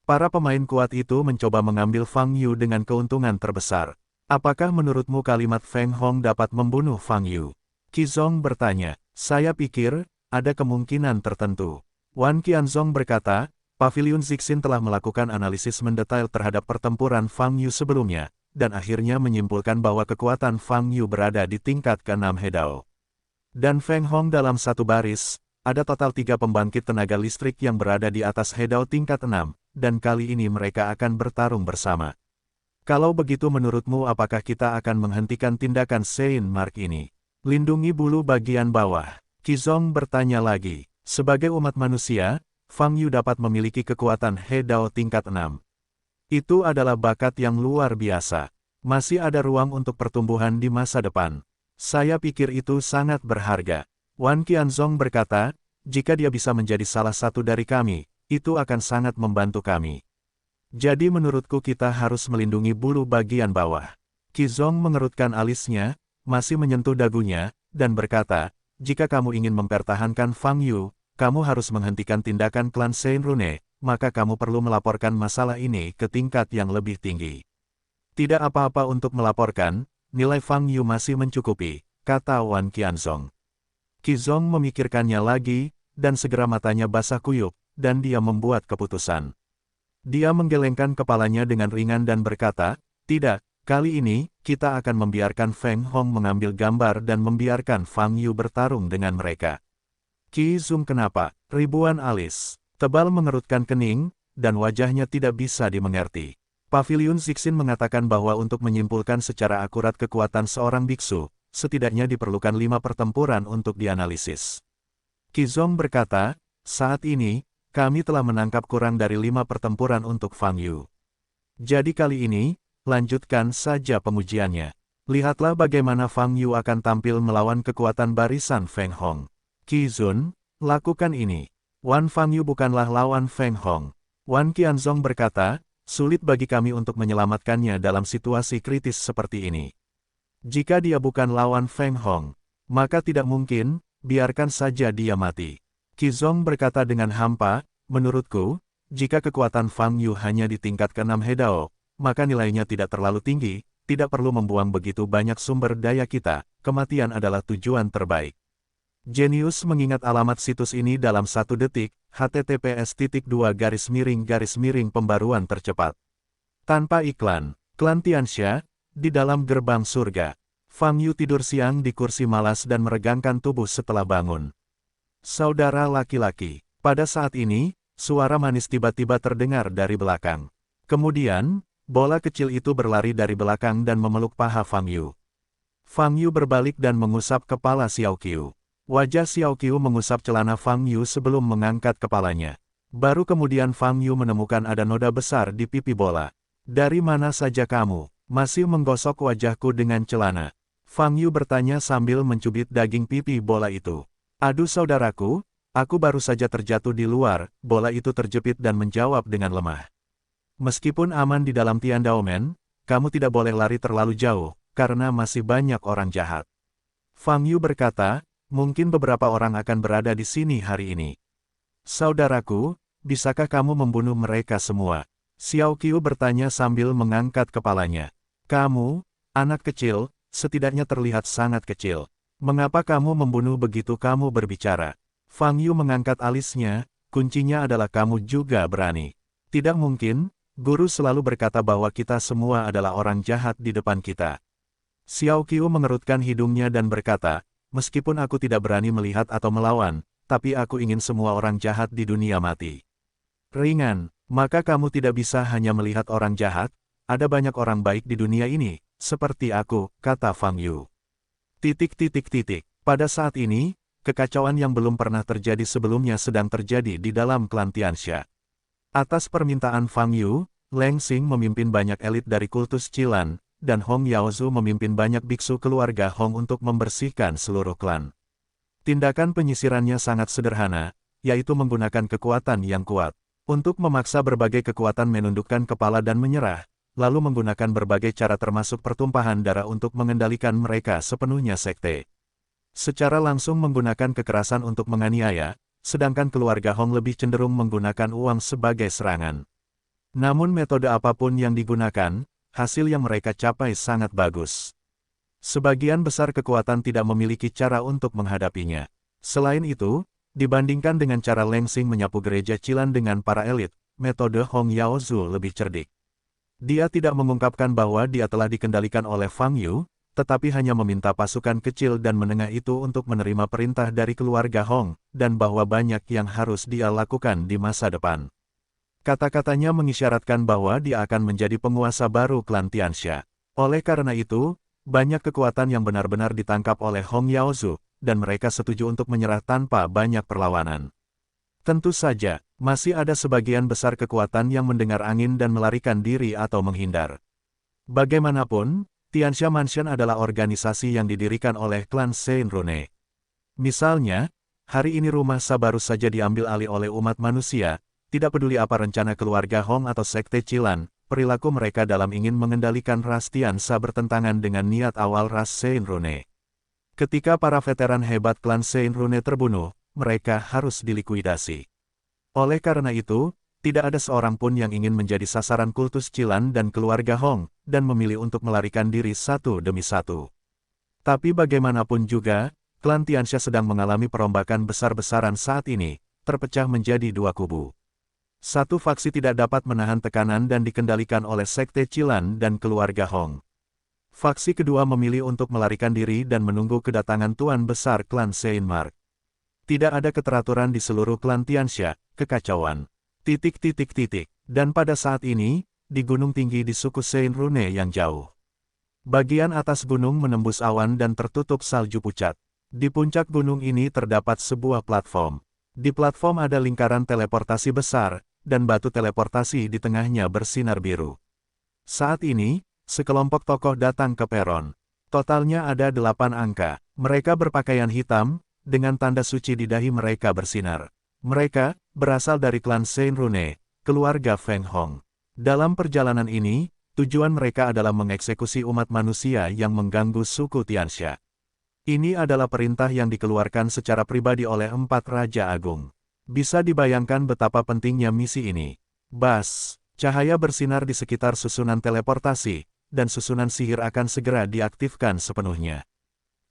S1: Para pemain kuat itu mencoba mengambil Fang Yu dengan keuntungan terbesar. Apakah menurutmu kalimat Feng Hong dapat membunuh Fang Yu? Qi Zong bertanya. Saya pikir, ada kemungkinan tertentu. Wan Qianzong berkata, Pavilion Zixin telah melakukan analisis mendetail terhadap pertempuran Fang Yu sebelumnya, dan akhirnya menyimpulkan bahwa kekuatan Fang Yu berada di tingkat ke-6 Hedao. Dan Feng Hong dalam satu baris, ada total 3 pembangkit tenaga listrik yang berada di atas Hedao tingkat 6. Dan kali ini mereka akan bertarung bersama. Kalau begitu menurutmu apakah kita akan menghentikan tindakan Sein Mark ini? Lindungi bulu bagian bawah. Qi Zong bertanya lagi. Sebagai umat manusia, Fang Yu dapat memiliki kekuatan He Dao tingkat 6. Itu adalah bakat yang luar biasa. Masih ada ruang untuk pertumbuhan di masa depan. Saya pikir itu sangat berharga. Wan Qianzong berkata, jika dia bisa menjadi salah satu dari kami, itu akan sangat membantu kami. Jadi menurutku kita harus melindungi bulu bagian bawah. Qizong mengerutkan alisnya, masih menyentuh dagunya, dan berkata, jika kamu ingin mempertahankan Fang Yu, kamu harus menghentikan tindakan klan Shenrune, maka kamu perlu melaporkan masalah ini ke tingkat yang lebih tinggi. Tidak apa-apa untuk melaporkan, nilai Fang Yu masih mencukupi, kata Wan Qianzong. Qizong memikirkannya lagi, dan segera matanya basah kuyup, dan dia membuat keputusan. Dia menggelengkan kepalanya dengan ringan dan berkata, tidak, kali ini, kita akan membiarkan Feng Hong mengambil gambar dan membiarkan Fang Yu bertarung dengan mereka. Qizong kenapa? Ribuan alis tebal mengerutkan kening, dan wajahnya tidak bisa dimengerti. Pavilion Zixin mengatakan bahwa untuk menyimpulkan secara akurat kekuatan seorang biksu, setidaknya diperlukan 5 pertempuran untuk dianalisis. Qizong berkata, saat ini, kami telah menangkap kurang dari 5 pertempuran untuk Fang Yu. Jadi kali ini, lanjutkan saja pengujiannya. Lihatlah bagaimana Fang Yu akan tampil melawan kekuatan barisan Feng Hong. Qizong, lakukan ini. Wan Fang Yu bukanlah lawan Feng Hong. Wan Qianzong berkata, sulit bagi kami untuk menyelamatkannya dalam situasi kritis seperti ini. Jika dia bukan lawan Feng Hong, maka tidak mungkin, biarkan saja dia mati. Qizong berkata dengan hampa, menurutku, jika kekuatan Fang Yu hanya di tingkat ke-6 He Dao, maka nilainya tidak terlalu tinggi, tidak perlu membuang begitu banyak sumber daya kita, kematian adalah tujuan terbaik. Genius mengingat alamat situs ini dalam 1 detik, https://pembaruan tercepat. Tanpa iklan, klan Tianxia, di dalam gerbang surga. Fang Yu tidur siang di kursi malas dan meregangkan tubuh setelah bangun. Saudara laki-laki, pada saat ini, suara manis tiba-tiba terdengar dari belakang. Kemudian, bola kecil itu berlari dari belakang dan memeluk paha Fang Yu. Fang Yu berbalik dan mengusap kepala Xiao Qiu. Wajah Xiao Qiu mengusap celana Fang Yu sebelum mengangkat kepalanya. Baru kemudian Fang Yu menemukan ada noda besar di pipi bola. Dari mana saja kamu? Masih menggosok wajahku dengan celana. Fang Yu bertanya sambil mencubit daging pipi bola itu. Aduh saudaraku, aku baru saja terjatuh di luar, bola itu terjepit dan menjawab dengan lemah. Meskipun aman di dalam Tiandaomen, kamu tidak boleh lari terlalu jauh, karena masih banyak orang jahat. Fang Yu berkata, mungkin beberapa orang akan berada di sini hari ini. Saudaraku, bisakah kamu membunuh mereka semua? Xiao Qiu bertanya sambil mengangkat kepalanya. Kamu, anak kecil, setidaknya terlihat sangat kecil. Mengapa kamu membunuh begitu kamu berbicara? Fang Yu mengangkat alisnya, kuncinya adalah kamu juga berani. Tidak mungkin, guru selalu berkata bahwa kita semua adalah orang jahat di depan kita. Xiao Qiu mengerutkan hidungnya dan berkata, meskipun aku tidak berani melihat atau melawan, tapi aku ingin semua orang jahat di dunia mati. Ringan, maka kamu tidak bisa hanya melihat orang jahat, ada banyak orang baik di dunia ini, seperti aku, kata Fang Yu. Pada saat ini, kekacauan yang belum pernah terjadi sebelumnya sedang terjadi di dalam klan Tianxia. Atas permintaan Fang Yu, Leng Xing memimpin banyak elit dari kultus Cilan, dan Hong Yaozu memimpin banyak biksu keluarga Hong untuk membersihkan seluruh klan. Tindakan penyisirannya sangat sederhana, yaitu menggunakan kekuatan yang kuat. Untuk memaksa berbagai kekuatan menundukkan kepala dan menyerah, lalu menggunakan berbagai cara termasuk pertumpahan darah untuk mengendalikan mereka sepenuhnya sekte. Secara langsung menggunakan kekerasan untuk menganiaya, sedangkan keluarga Hong lebih cenderung menggunakan uang sebagai serangan. Namun metode apapun yang digunakan, hasil yang mereka capai sangat bagus. Sebagian besar kekuatan tidak memiliki cara untuk menghadapinya. Selain itu, dibandingkan dengan cara Leng Xing menyapu gereja Cilan dengan para elit, metode Hong Yaozu lebih cerdik. Dia tidak mengungkapkan bahwa dia telah dikendalikan oleh Fang Yu, tetapi hanya meminta pasukan kecil dan menengah itu untuk menerima perintah dari keluarga Hong, dan bahwa banyak yang harus dia lakukan di masa depan. Kata-katanya mengisyaratkan bahwa dia akan menjadi penguasa baru klan Tianxia. Oleh karena itu, banyak kekuatan yang benar-benar ditangkap oleh Hong Yaozu, dan mereka setuju untuk menyerah tanpa banyak perlawanan. Tentu saja, masih ada sebagian besar kekuatan yang mendengar angin dan melarikan diri atau menghindar. Bagaimanapun, Tianxia Mansion adalah organisasi yang didirikan oleh klan Saint Rune. Misalnya, hari ini rumah Sa baru saja diambil alih oleh umat manusia, tidak peduli apa rencana keluarga Hong atau Sekte Cilan, perilaku mereka dalam ingin mengendalikan ras Tianxia bertentangan dengan niat awal ras Saint Rune. Ketika para veteran hebat klan Saint Rune terbunuh, mereka harus dilikuidasi. Oleh karena itu, tidak ada seorang pun yang ingin menjadi sasaran kultus Cilan dan keluarga Hong, dan memilih untuk melarikan diri satu demi satu. Tapi bagaimanapun juga, klan Tianxia sedang mengalami perombakan besar-besaran saat ini, terpecah menjadi dua kubu. Satu faksi tidak dapat menahan tekanan dan dikendalikan oleh Sekte Cilan dan keluarga Hong. Faksi kedua memilih untuk melarikan diri dan menunggu kedatangan Tuan Besar klan Saint Mark. Tidak ada keteraturan di seluruh klan Tianxia, kekacauan. Dan pada saat ini, di gunung tinggi di suku Saint Rune yang jauh. Bagian atas gunung menembus awan dan tertutup salju pucat. Di puncak gunung ini terdapat sebuah platform. Di platform ada lingkaran teleportasi besar, dan batu teleportasi di tengahnya bersinar biru. Saat ini, sekelompok tokoh datang ke peron. Totalnya ada 8 angka. Mereka berpakaian hitam, dengan tanda suci di dahi mereka bersinar. Mereka berasal dari klan Saint Rune, keluarga Feng Hong. Dalam perjalanan ini, tujuan mereka adalah mengeksekusi umat manusia yang mengganggu suku Tianxia. Ini adalah perintah yang dikeluarkan secara pribadi oleh 4 Raja Agung. Bisa dibayangkan betapa pentingnya misi ini. Bas, cahaya bersinar di sekitar susunan teleportasi, dan susunan sihir akan segera diaktifkan sepenuhnya.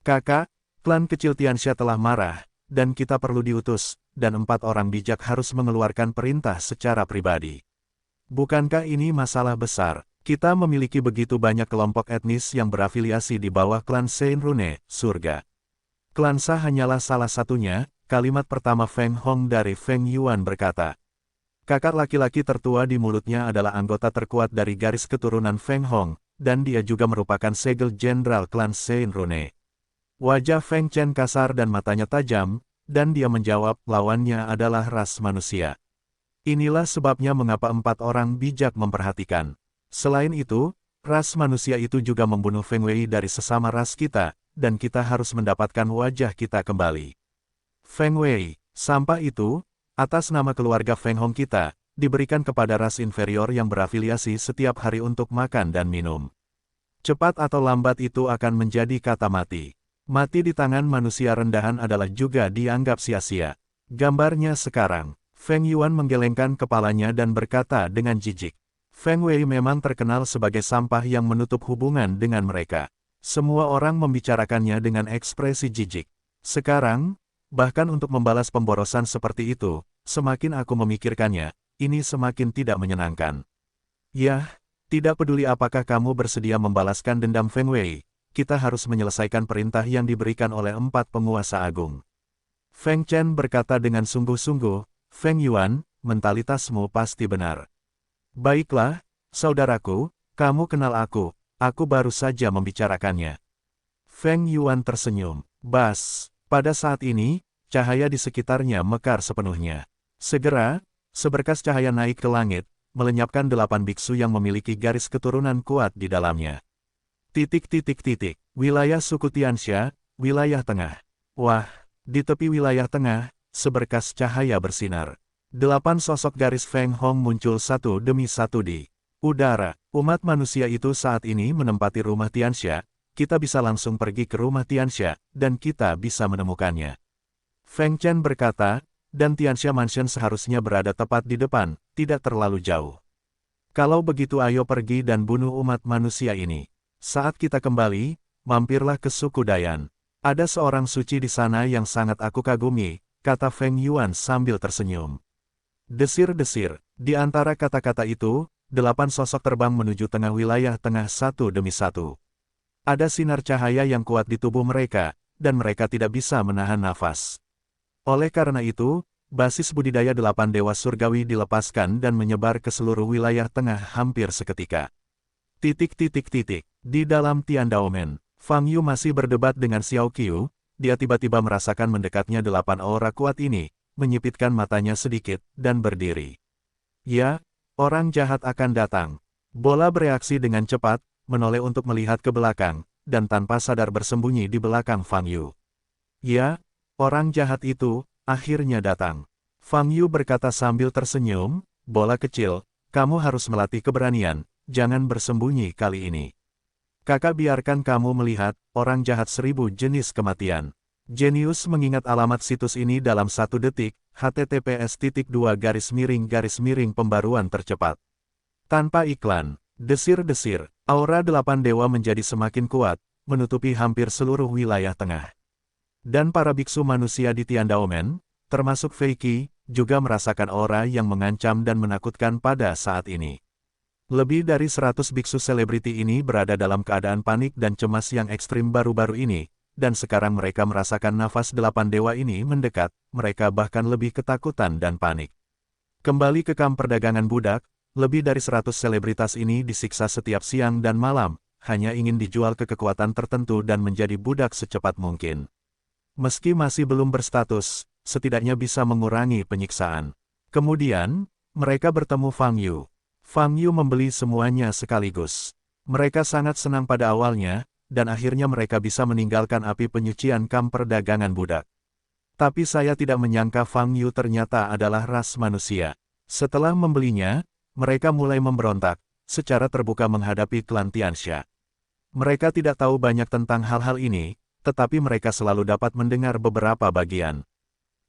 S1: Kakak, klan kecil Tianxia telah marah, dan kita perlu diutus, dan 4 orang bijak harus mengeluarkan perintah secara pribadi. Bukankah ini masalah besar? Kita memiliki begitu banyak kelompok etnis yang berafiliasi di bawah klan Saint Rune, surga. Klan Sa hanyalah salah satunya, kalimat pertama Feng Hong dari Feng Yuan berkata. Kakak laki-laki tertua di mulutnya adalah anggota terkuat dari garis keturunan Feng Hong, dan dia juga merupakan segel jenderal klan Saint Rune. Wajah Feng Chen kasar dan matanya tajam, dan dia menjawab lawannya adalah ras manusia. Inilah sebabnya mengapa 4 orang bijak memperhatikan. Selain itu, ras manusia itu juga membunuh Feng Wei dari sesama ras kita, dan kita harus mendapatkan wajah kita kembali. Feng Wei, sampah itu, atas nama keluarga Feng Hong kita, diberikan kepada ras inferior yang berafiliasi setiap hari untuk makan dan minum. Cepat atau lambat itu akan menjadi kata mati. Mati di tangan manusia rendahan adalah juga dianggap sia-sia. Gambarnya sekarang, Feng Yuan menggelengkan kepalanya dan berkata dengan jijik. Feng Wei memang terkenal sebagai sampah yang menutup hubungan dengan mereka. Semua orang membicarakannya dengan ekspresi jijik. Sekarang, bahkan untuk membalas pemborosan seperti itu, semakin aku memikirkannya, ini semakin tidak menyenangkan. Yah, tidak peduli apakah kamu bersedia membalaskan dendam Feng Wei, kita harus menyelesaikan perintah yang diberikan oleh 4 penguasa agung. Feng Chen berkata dengan sungguh-sungguh, Feng Yuan, mentalitasmu pasti benar. Baiklah, saudaraku, kamu kenal aku baru saja membicarakannya. Feng Yuan tersenyum. Bas, pada saat ini, cahaya di sekitarnya mekar sepenuhnya. Segera, seberkas cahaya naik ke langit, melenyapkan 8 biksu yang memiliki garis keturunan kuat di dalamnya. Wilayah suku Tianxia, wilayah tengah. Wah, di tepi wilayah tengah, seberkas cahaya bersinar. 8 sosok garis Feng Hong muncul satu demi satu di udara. Umat manusia itu saat ini menempati rumah Tianxia, kita bisa langsung pergi ke rumah Tianxia, dan kita bisa menemukannya. Feng Chen berkata, dan Tianxia Mansion seharusnya berada tepat di depan, tidak terlalu jauh. Kalau begitu ayo pergi dan bunuh umat manusia ini. Saat kita kembali, mampirlah ke suku Dayan. Ada seorang suci di sana yang sangat aku kagumi, kata Feng Yuan sambil tersenyum. Desir-desir, di antara kata-kata itu, 8 sosok terbang menuju tengah wilayah tengah satu demi satu. Ada sinar cahaya yang kuat di tubuh mereka, dan mereka tidak bisa menahan nafas. Oleh karena itu, basis budidaya 8 dewa surgawi dilepaskan dan menyebar ke seluruh wilayah tengah hampir seketika. Di dalam Tiandaomen, Fang Yu masih berdebat dengan Xiao Qiu, dia tiba-tiba merasakan mendekatnya 8 aura kuat ini, menyipitkan matanya sedikit, dan berdiri. Ya, orang jahat akan datang. Bola bereaksi dengan cepat, menoleh untuk melihat ke belakang, dan tanpa sadar bersembunyi di belakang Fang Yu. Ya, orang jahat itu, akhirnya datang. Fang Yu berkata sambil tersenyum, bola kecil, kamu harus melatih keberanian, jangan bersembunyi kali ini. Kakak biarkan kamu melihat, orang jahat 1000 jenis kematian. Jenius mengingat alamat situs ini dalam 1 detik, https://pembaruan tercepat. Tanpa iklan, desir-desir, aura 8 dewa menjadi semakin kuat, menutupi hampir seluruh wilayah tengah. Dan para biksu manusia di Tiandaomen, termasuk Fei Qi, juga merasakan aura yang mengancam dan menakutkan pada saat ini. Lebih dari 100 biksu selebriti ini berada dalam keadaan panik dan cemas yang ekstrim baru-baru ini, dan sekarang mereka merasakan nafas 8 dewa ini mendekat, mereka bahkan lebih ketakutan dan panik. Kembali ke kamp perdagangan budak, lebih dari 100 selebritas ini disiksa setiap siang dan malam, hanya ingin dijual ke kekuatan tertentu dan menjadi budak secepat mungkin. Meski masih belum berstatus, setidaknya bisa mengurangi penyiksaan. Kemudian, mereka bertemu Fang Yu. Fang Yu membeli semuanya sekaligus. Mereka sangat senang pada awalnya, dan akhirnya mereka bisa meninggalkan api penyucian kamp perdagangan budak. Tapi saya tidak menyangka Fang Yu ternyata adalah ras manusia. Setelah membelinya, mereka mulai memberontak, secara terbuka menghadapi klan Tianxia. Mereka tidak tahu banyak tentang hal-hal ini, tetapi mereka selalu dapat mendengar beberapa bagian.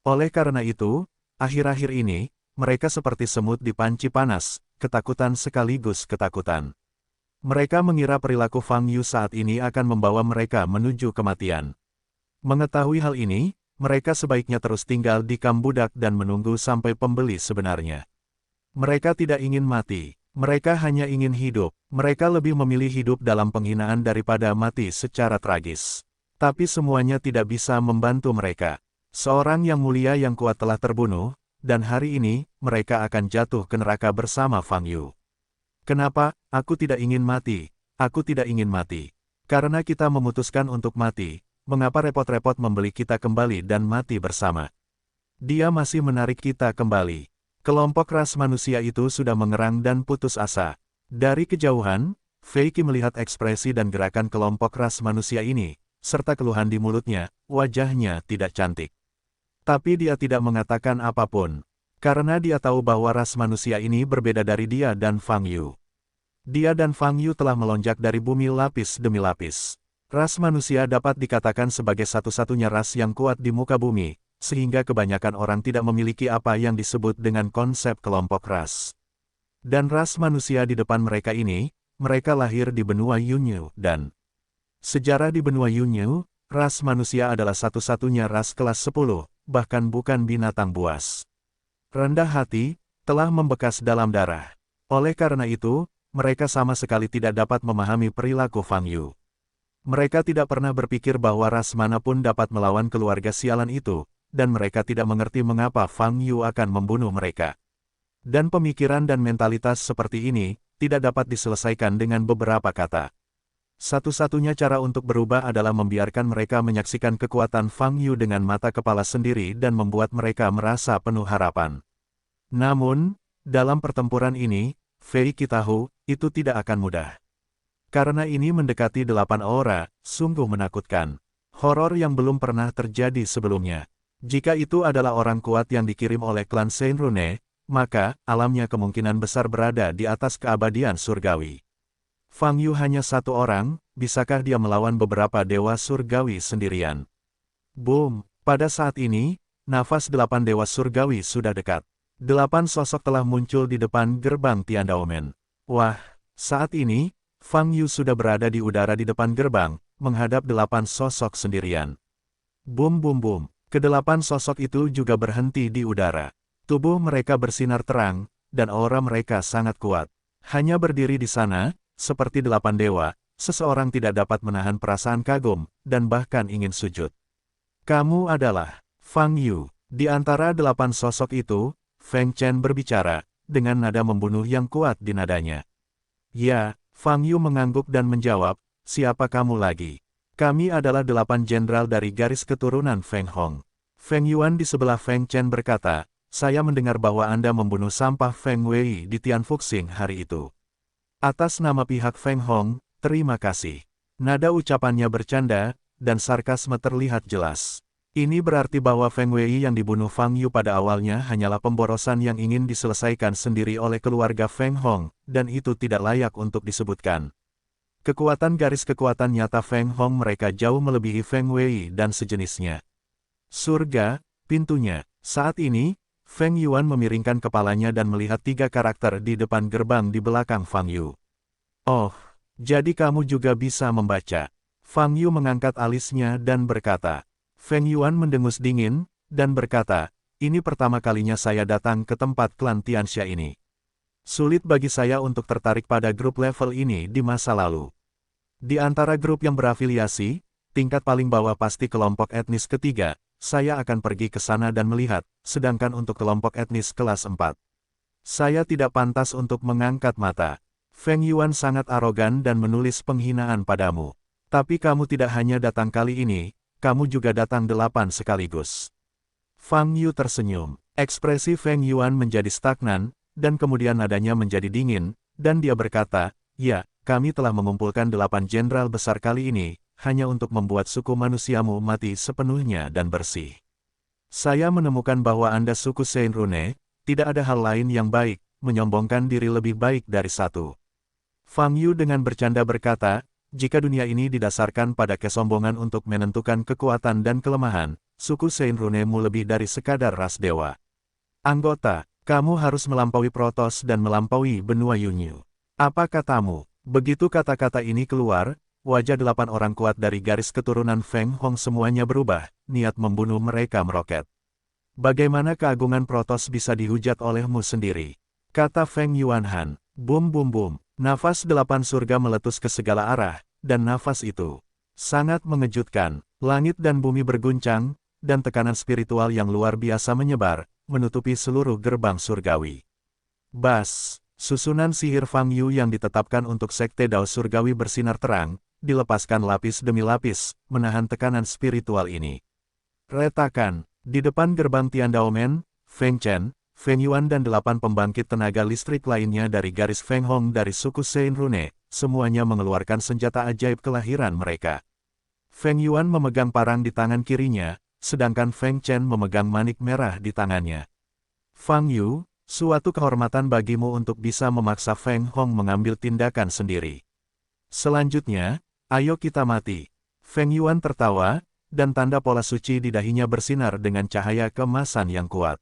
S1: Oleh karena itu, akhir-akhir ini, mereka seperti semut di panci panas, ketakutan sekaligus ketakutan. Mereka mengira perilaku Fang Yu saat ini akan membawa mereka menuju kematian. Mengetahui hal ini, mereka sebaiknya terus tinggal di kamp budak dan menunggu sampai pembeli sebenarnya. Mereka tidak ingin mati, mereka hanya ingin hidup. Mereka lebih memilih hidup dalam penghinaan daripada mati secara tragis. Tapi semuanya tidak bisa membantu mereka. Seorang yang mulia yang kuat telah terbunuh, dan hari ini, mereka akan jatuh ke neraka bersama Fang Yu. Kenapa? Aku tidak ingin mati. Aku tidak ingin mati. Karena kita memutuskan untuk mati, mengapa repot-repot membeli kita kembali dan mati bersama? Dia masih menarik kita kembali. Kelompok ras manusia itu sudah mengerang dan putus asa. Dari kejauhan, Fei Qi melihat ekspresi dan gerakan kelompok ras manusia ini, serta keluhan di mulutnya, wajahnya tidak cantik. Tapi dia tidak mengatakan apapun, karena dia tahu bahwa ras manusia ini berbeda dari dia dan Fang Yu. Dia dan Fang Yu telah melonjak dari bumi lapis demi lapis. Ras manusia dapat dikatakan sebagai satu-satunya ras yang kuat di muka bumi, sehingga kebanyakan orang tidak memiliki apa yang disebut dengan konsep kelompok ras. Dan ras manusia di depan mereka ini, mereka lahir di benua Yunyu, dan sejarah di benua Yunyu, ras manusia adalah satu-satunya ras kelas 10, bahkan bukan binatang buas. Rendah hati, telah membekas dalam darah. Oleh karena itu, mereka sama sekali tidak dapat memahami perilaku Fang Yu. Mereka tidak pernah berpikir bahwa ras manapun dapat melawan keluarga sialan itu, dan mereka tidak mengerti mengapa Fang Yu akan membunuh mereka. Dan pemikiran dan mentalitas seperti ini, tidak dapat diselesaikan dengan beberapa kata. Satu-satunya cara untuk berubah adalah membiarkan mereka menyaksikan kekuatan Fang Yu dengan mata kepala sendiri dan membuat mereka merasa penuh harapan. Namun, dalam pertempuran ini, Fei Qi tahu, itu tidak akan mudah. Karena ini mendekati 8 aura, sungguh menakutkan. Horor yang belum pernah terjadi sebelumnya. Jika itu adalah orang kuat yang dikirim oleh klan Saint Rune, maka, alamnya kemungkinan besar berada di atas keabadian surgawi. Fang Yu hanya satu orang, bisakah dia melawan beberapa dewa surgawi sendirian? Boom! Pada saat ini, nafas 8 dewa surgawi sudah dekat. 8 sosok telah muncul di depan gerbang Tiandaomen. Wah, saat ini, Fang Yu sudah berada di udara di depan gerbang, menghadap 8 sosok sendirian. Boom boom boom, ke-8 sosok itu juga berhenti di udara. Tubuh mereka bersinar terang, dan aura mereka sangat kuat. Hanya berdiri di sana, seperti 8 dewa, seseorang tidak dapat menahan perasaan kagum, dan bahkan ingin sujud. Kamu adalah Fang Yu. Di antara 8 sosok itu, Feng Chen berbicara, dengan nada membunuh yang kuat di nadanya. Ya, Fang Yu mengangguk dan menjawab, siapa kamu lagi? Kami adalah 8 jenderal dari garis keturunan Feng Hong. Feng Yuan di sebelah Feng Chen berkata, saya mendengar bahwa Anda membunuh sampah Feng Wei di Tianfuxing hari itu. Atas nama pihak Feng Hong, terima kasih. Nada ucapannya bercanda, dan sarkasme terlihat jelas. Ini berarti bahwa Feng Wei yang dibunuh Fang Yu pada awalnya hanyalah pemborosan yang ingin diselesaikan sendiri oleh keluarga Feng Hong, dan itu tidak layak untuk disebutkan. Kekuatan garis kekuatan nyata Feng Hong mereka jauh melebihi Feng Wei dan sejenisnya. Surga, pintunya. Saat ini, Feng Yuan memiringkan kepalanya dan melihat 3 karakter di depan gerbang di belakang Fang Yu. Oh, jadi kamu juga bisa membaca. Fang Yu mengangkat alisnya dan berkata. Feng Yuan mendengus dingin, dan berkata, ini pertama kalinya saya datang ke tempat klan Tianxia ini. Sulit bagi saya untuk tertarik pada grup level ini di masa lalu. Di antara grup yang berafiliasi, tingkat paling bawah pasti kelompok etnis ketiga, saya akan pergi ke sana dan melihat, sedangkan untuk kelompok etnis kelas 4. Saya tidak pantas untuk mengangkat mata. Feng Yuan sangat arogan dan menulis penghinaan padamu. Tapi kamu tidak hanya datang kali ini, kamu juga datang 8 sekaligus. Fang Yu tersenyum. Ekspresi Feng Yuan menjadi stagnan, dan kemudian nadanya menjadi dingin, dan dia berkata, ya, kami telah mengumpulkan 8 jenderal besar kali ini, hanya untuk membuat suku manusiamu mati sepenuhnya dan bersih. Saya menemukan bahwa Anda suku Saint Rune, tidak ada hal lain yang baik, menyombongkan diri lebih baik dari satu. Fang Yu dengan bercanda berkata, jika dunia ini didasarkan pada kesombongan untuk menentukan kekuatan dan kelemahan, suku Saint Runemu lebih dari sekadar ras dewa. Anggota, kamu harus melampaui Protoss dan melampaui benua Yunyu. Apa katamu? Begitu kata-kata ini keluar, wajah 8 orang kuat dari garis keturunan Feng Hong semuanya berubah, niat membunuh mereka meroket. Bagaimana keagungan Protoss bisa dihujat olehmu sendiri? Kata Feng Yuanhan. Bum bum bum. Nafas 8 surga meletus ke segala arah, dan nafas itu sangat mengejutkan. Langit dan bumi berguncang, dan tekanan spiritual yang luar biasa menyebar, menutupi seluruh gerbang surgawi. Bas, susunan sihir Fang Yu yang ditetapkan untuk Sekte Dao Surgawi bersinar terang, dilepaskan lapis demi lapis, menahan tekanan spiritual ini. Retakan, di depan gerbang Tiandaomen, Feng Chen, Feng Yuan dan 8 pembangkit tenaga listrik lainnya dari garis Feng Hong dari suku Saint Rune, semuanya mengeluarkan senjata ajaib kelahiran mereka. Feng Yuan memegang parang di tangan kirinya, sedangkan Feng Chen memegang manik merah di tangannya. Fang Yu, suatu kehormatan bagimu untuk bisa memaksa Feng Hong mengambil tindakan sendiri. Selanjutnya, ayo kita mati. Feng Yuan tertawa, dan tanda pola suci di dahinya bersinar dengan cahaya keemasan yang kuat.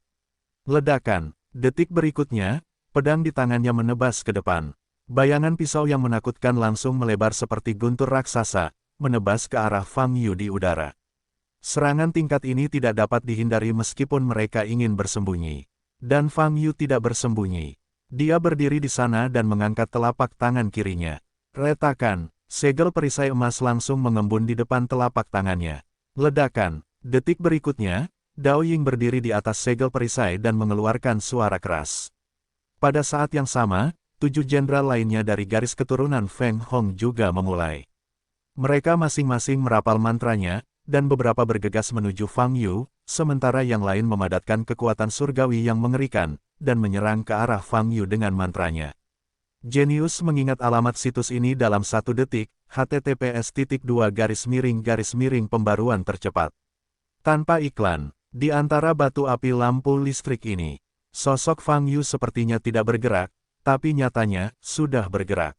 S1: Ledakan. Detik berikutnya, pedang di tangannya menebas ke depan. Bayangan pisau yang menakutkan langsung melebar seperti guntur raksasa, menebas ke arah Fang Yu di udara. Serangan tingkat ini tidak dapat dihindari meskipun mereka ingin bersembunyi. Dan Fang Yu tidak bersembunyi. Dia berdiri di sana dan mengangkat telapak tangan kirinya. Retakan, segel perisai emas langsung mengembun di depan telapak tangannya. Ledakan. Detik berikutnya, Dao Ying berdiri di atas segel perisai dan mengeluarkan suara keras. Pada saat yang sama, 7 jenderal lainnya dari garis keturunan Feng Hong juga memulai. Mereka masing-masing merapal mantranya, dan beberapa bergegas menuju Fang Yu, sementara yang lain memadatkan kekuatan surgawi yang mengerikan, dan menyerang ke arah Fang Yu dengan mantranya. Jenius mengingat alamat situs ini dalam 1 detik, https://pembaruan tercepat. Tanpa iklan, di antara batu api lampu listrik ini, sosok Fang Yu sepertinya tidak bergerak, tapi nyatanya, sudah bergerak.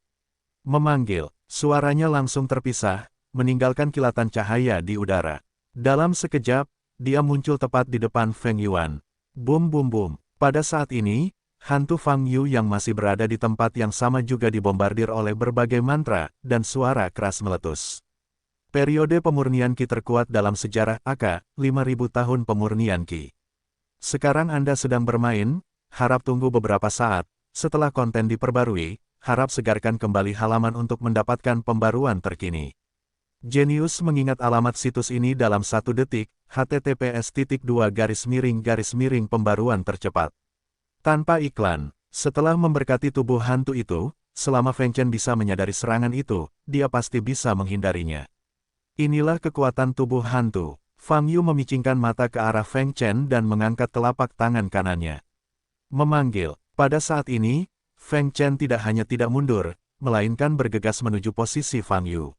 S1: Memanggil, suaranya langsung terpisah, meninggalkan kilatan cahaya di udara. Dalam sekejap, dia muncul tepat di depan Feng Yuan. Bum bum bum. Pada saat ini, hantu Fang Yu yang masih berada di tempat yang sama juga dibombardir oleh berbagai mantra, dan suara keras meletus. Periode pemurnian Qi terkuat dalam sejarah AK, 5000 tahun pemurnian Qi. Sekarang Anda sedang bermain, harap tunggu beberapa saat, setelah konten diperbarui, harap segarkan kembali halaman untuk mendapatkan pembaruan terkini. Jenius mengingat alamat situs ini dalam 1 detik, https://pembaruan tercepat. Tanpa iklan, setelah memberkati tubuh hantu itu, selama Feng Chen bisa menyadari serangan itu, dia pasti bisa menghindarinya. Inilah kekuatan tubuh hantu. Fang Yu memicingkan mata ke arah Feng Chen dan mengangkat telapak tangan kanannya. Memanggil. Pada saat ini, Feng Chen tidak hanya tidak mundur, melainkan bergegas menuju posisi Fang Yu.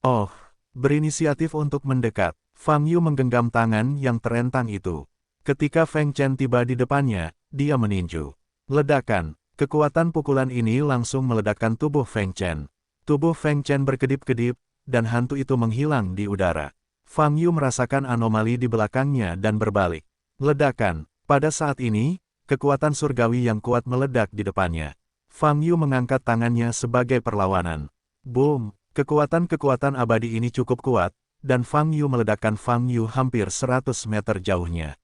S1: Oh, berinisiatif untuk mendekat. Fang Yu menggenggam tangan yang terentang itu. Ketika Feng Chen tiba di depannya, dia meninju. Ledakan. Kekuatan pukulan ini langsung meledakkan tubuh Feng Chen. Tubuh Feng Chen berkedip-kedip, dan hantu itu menghilang di udara. Fang Yu merasakan anomali di belakangnya dan berbalik. Ledakan. Pada saat ini, kekuatan surgawi yang kuat meledak di depannya. Fang Yu mengangkat tangannya sebagai perlawanan. Boom! Kekuatan-kekuatan abadi ini cukup kuat, dan Fang Yu meledakkan Fang Yu hampir 100 meter jauhnya.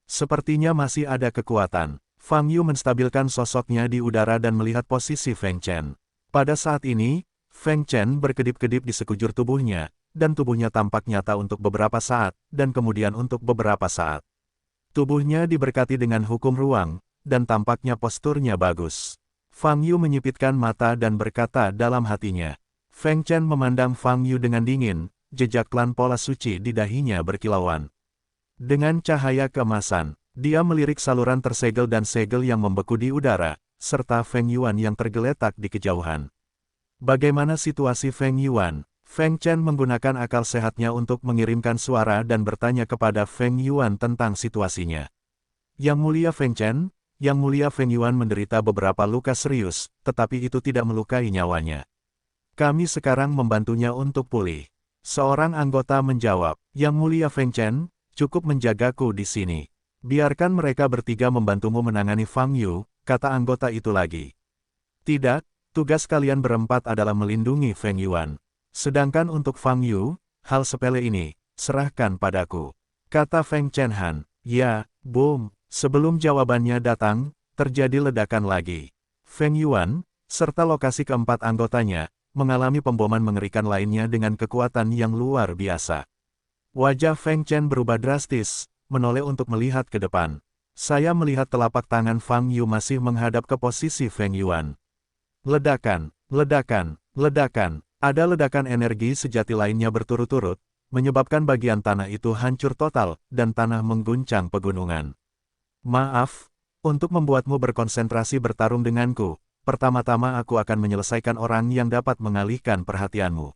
S1: Sepertinya masih ada kekuatan. Fang Yu menstabilkan sosoknya di udara dan melihat posisi Feng Chen. Pada saat ini, Feng Chen berkedip-kedip di sekujur tubuhnya, dan tubuhnya tampak nyata untuk beberapa saat, dan kemudian untuk beberapa saat. Tubuhnya diberkati dengan hukum ruang, dan tampaknya posturnya bagus. Fang Yu menyipitkan mata dan berkata dalam hatinya. Feng Chen memandang Fang Yu dengan dingin, jejak klan pola suci di dahinya berkilauan. Dengan cahaya keemasan, dia melirik saluran tersegel dan segel yang membeku di udara, serta Feng Yuan yang tergeletak di kejauhan. Bagaimana situasi Feng Yuan? Feng Chen menggunakan akal sehatnya untuk mengirimkan suara dan bertanya kepada Feng Yuan tentang situasinya. Yang Mulia Feng Chen, Yang Mulia Feng Yuan menderita beberapa luka serius, tetapi itu tidak melukai nyawanya. Kami sekarang membantunya untuk pulih. Seorang anggota menjawab, Yang Mulia Feng Chen, cukup menjagaku di sini. Biarkan mereka bertiga membantumu menangani Fang Yu, kata anggota itu lagi. Tidak, tugas kalian berempat adalah melindungi Feng Yuan. Sedangkan untuk Fang Yu, hal sepele ini, serahkan padaku. Kata Feng Chen Han. Ya, boom. Sebelum jawabannya datang, terjadi ledakan lagi. Feng Yuan, serta lokasi keempat anggotanya, mengalami pemboman mengerikan lainnya dengan kekuatan yang luar biasa. Wajah Feng Chen berubah drastis, menoleh untuk melihat ke depan. Saya melihat telapak tangan Fang Yu masih menghadap ke posisi Feng Yuan. Ledakan, ledakan, ledakan. Ada ledakan energi sejati lainnya berturut-turut, menyebabkan bagian tanah itu hancur total, dan tanah mengguncang pegunungan. Maaf, untuk membuatmu berkonsentrasi bertarung denganku, pertama-tama aku akan menyelesaikan orang yang dapat mengalihkan perhatianmu.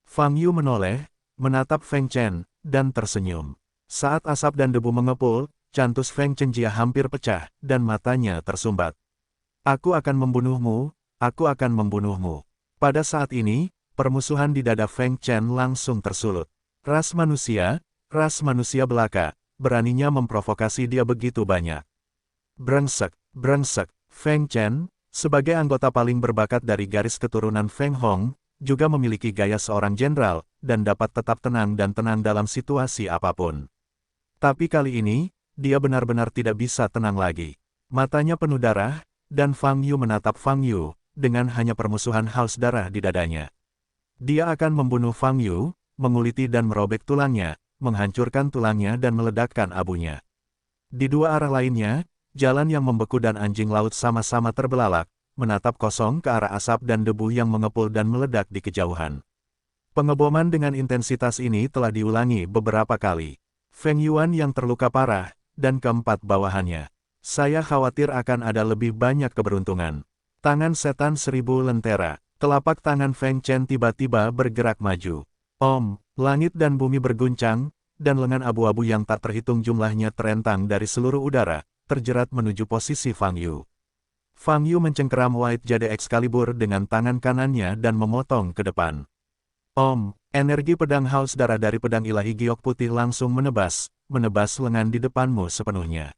S1: Fang Yu menoleh, menatap Feng Chen, dan tersenyum. Saat asap dan debu mengepul, cantus Feng Chen Jia hampir pecah, dan matanya tersumbat. Aku akan membunuhmu, aku akan membunuhmu. Pada saat ini, permusuhan di dada Feng Chen langsung tersulut. Ras manusia belaka, beraninya memprovokasi dia begitu banyak. Brengsek, brengsek. Feng Chen, sebagai anggota paling berbakat dari garis keturunan Feng Hong, juga memiliki gaya seorang jenderal, dan dapat tetap tenang dan tenang dalam situasi apapun. Tapi kali ini, dia benar-benar tidak bisa tenang lagi. Matanya penuh darah, dan Fang Yu menatap Fang Yu, dengan hanya permusuhan haus darah di dadanya. Dia akan membunuh Fang Yu, menguliti dan merobek tulangnya, menghancurkan tulangnya dan meledakkan abunya. Di dua arah lainnya, jalan yang membeku dan anjing laut sama-sama terbelalak, menatap kosong ke arah asap dan debu yang mengepul dan meledak di kejauhan. Pengeboman dengan intensitas ini telah diulangi beberapa kali. Feng Yuan yang terluka parah, dan keempat bawahannya. Saya khawatir akan ada lebih banyak keberuntungan. Tangan setan 1000 lentera. Telapak tangan Feng Chen tiba-tiba bergerak maju. Om, langit dan bumi berguncang, dan lengan abu-abu yang tak terhitung jumlahnya terentang dari seluruh udara, terjerat menuju posisi Fang Yu. Fang Yu mencengkeram White Jade Excalibur dengan tangan kanannya dan memotong ke depan. Om, energi pedang haus darah dari pedang ilahi giok putih langsung menebas lengan di depanmu sepenuhnya.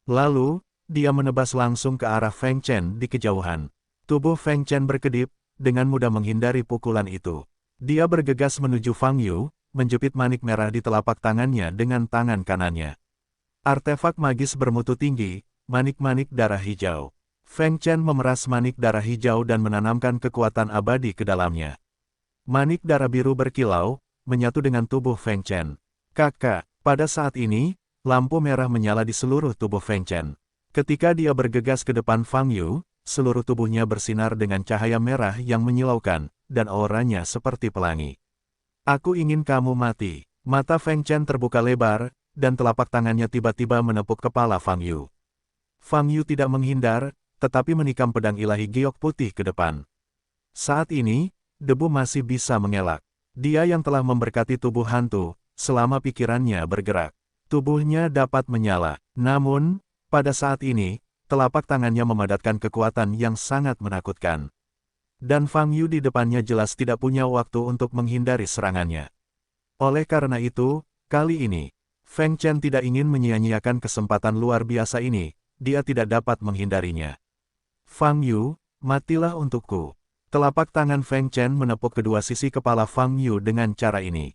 S1: Lalu, dia menebas langsung ke arah Feng Chen di kejauhan. Tubuh Feng Chen berkedip, dengan mudah menghindari pukulan itu. Dia bergegas menuju Fang Yu, menjepit manik merah di telapak tangannya dengan tangan kanannya. Artefak magis bermutu tinggi, manik-manik darah hijau. Feng Chen memeras manik darah hijau dan menanamkan kekuatan abadi ke dalamnya. Manik darah biru berkilau, menyatu dengan tubuh Feng Chen. Kakak, pada saat ini, lampu merah menyala di seluruh tubuh Feng Chen. Ketika dia bergegas ke depan Fang Yu, seluruh tubuhnya bersinar dengan cahaya merah yang menyilaukan, dan auranya seperti pelangi. Aku ingin kamu mati. Mata Feng Chen terbuka lebar, dan telapak tangannya tiba-tiba menepuk kepala Fang Yu. Fang Yu tidak menghindar, tetapi menikam pedang ilahi giok putih ke depan. Saat ini, debu masih bisa mengelak. Dia yang telah memberkati tubuh hantu, selama pikirannya bergerak. Tubuhnya dapat menyala. Namun, pada saat ini, telapak tangannya memadatkan kekuatan yang sangat menakutkan. Dan Fang Yu di depannya jelas tidak punya waktu untuk menghindari serangannya. Oleh karena itu, kali ini, Feng Chen tidak ingin menyia-nyiakan kesempatan luar biasa ini, dia tidak dapat menghindarinya. Fang Yu, matilah untukku. Telapak tangan Feng Chen menepuk kedua sisi kepala Fang Yu dengan cara ini.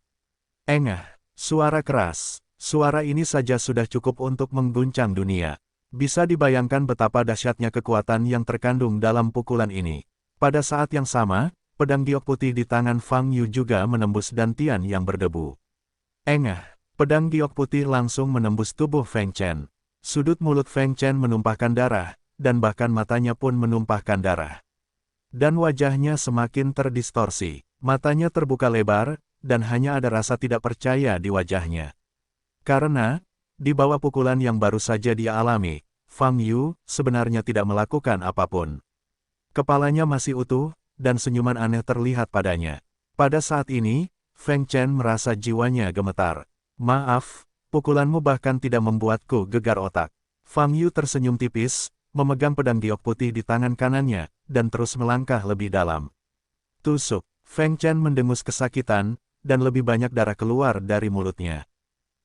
S1: Engah, suara keras. Suara ini saja sudah cukup untuk mengguncang dunia. Bisa dibayangkan betapa dahsyatnya kekuatan yang terkandung dalam pukulan ini. Pada saat yang sama, pedang giok putih di tangan Fang Yu juga menembus dantian yang berdebu. Engah, pedang giok putih langsung menembus tubuh Feng Chen. Sudut mulut Feng Chen menumpahkan darah, dan bahkan matanya pun menumpahkan darah. Dan wajahnya semakin terdistorsi. Matanya terbuka lebar, dan hanya ada rasa tidak percaya di wajahnya. Karena, di bawah pukulan yang baru saja dia alami, Fang Yu sebenarnya tidak melakukan apapun. Kepalanya masih utuh, dan senyuman aneh terlihat padanya. Pada saat ini, Feng Chen merasa jiwanya gemetar. Maaf, pukulanmu bahkan tidak membuatku gegar otak. Fang Yu tersenyum tipis, memegang pedang giok putih di tangan kanannya, dan terus melangkah lebih dalam. Tusuk, Feng Chen mendengus kesakitan, dan lebih banyak darah keluar dari mulutnya.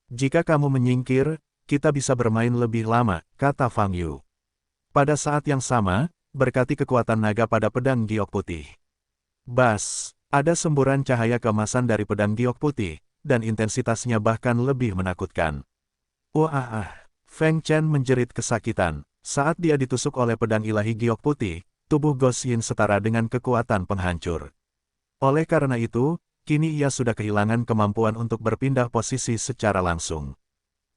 S1: Jika kamu menyingkir, kita bisa bermain lebih lama, kata Fang Yu. Pada saat yang sama, berkati kekuatan naga pada pedang giok putih. Bas, ada semburan cahaya keemasan dari pedang giok putih, dan intensitasnya bahkan lebih menakutkan. Wah, Feng Chen menjerit kesakitan. Saat dia ditusuk oleh pedang ilahi giok putih, tubuh Gosyin setara dengan kekuatan penghancur. Oleh karena itu, kini ia sudah kehilangan kemampuan untuk berpindah posisi secara langsung.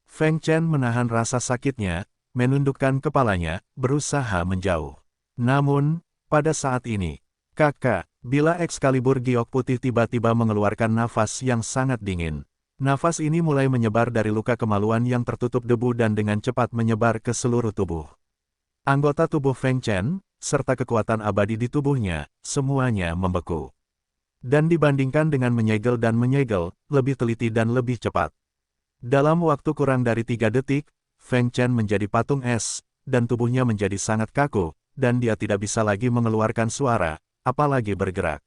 S1: Feng Chen menahan rasa sakitnya, menundukkan kepalanya, berusaha menjauh. Namun, pada saat ini, kakak, bila Excalibur giok putih tiba-tiba mengeluarkan nafas yang sangat dingin. Nafas ini mulai menyebar dari luka kemaluan yang tertutup debu dan dengan cepat menyebar ke seluruh tubuh. Anggota tubuh Feng Chen, serta kekuatan abadi di tubuhnya, semuanya membeku. Dan dibandingkan dengan menyegel, lebih teliti dan lebih cepat. Dalam waktu kurang dari 3 detik, Feng Chen menjadi patung es, dan tubuhnya menjadi sangat kaku, dan dia tidak bisa lagi mengeluarkan suara, apalagi bergerak.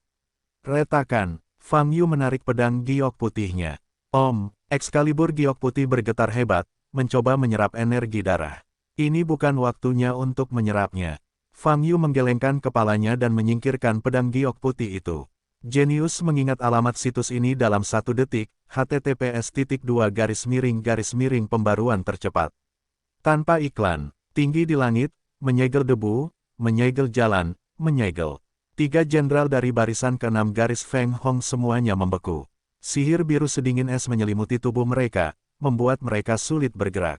S1: Retakan, Fang Yu menarik pedang giok putihnya. Excalibur giok putih bergetar hebat, mencoba menyerap energi darah. Ini bukan waktunya untuk menyerapnya. Fang Yu menggelengkan kepalanya dan menyingkirkan pedang giok putih itu. Jenius mengingat alamat situs ini dalam 1 detik, https://pembaruan tercepat. Tanpa iklan, tinggi di langit, menyegel debu, menyegel jalan, menyegel. 3 jenderal dari barisan ke-6 garis Feng Hong semuanya membeku. Sihir biru sedingin es menyelimuti tubuh mereka, membuat mereka sulit bergerak.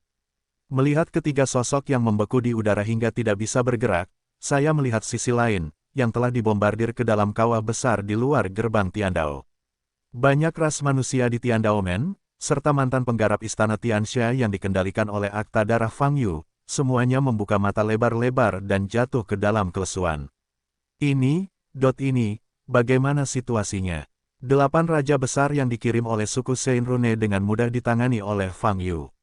S1: Melihat ketiga sosok yang membeku di udara hingga tidak bisa bergerak, saya melihat sisi lain, yang telah dibombardir ke dalam kawah besar di luar gerbang Tiandao. Banyak ras manusia di Tiandaomen, serta mantan penggarap istana Tianxia yang dikendalikan oleh akta darah Fang Yu, semuanya membuka mata lebar-lebar dan jatuh ke dalam kelesuan. Ini, bagaimana situasinya? 8 raja besar yang dikirim oleh suku Seinrune dengan mudah ditangani oleh Fang Yu.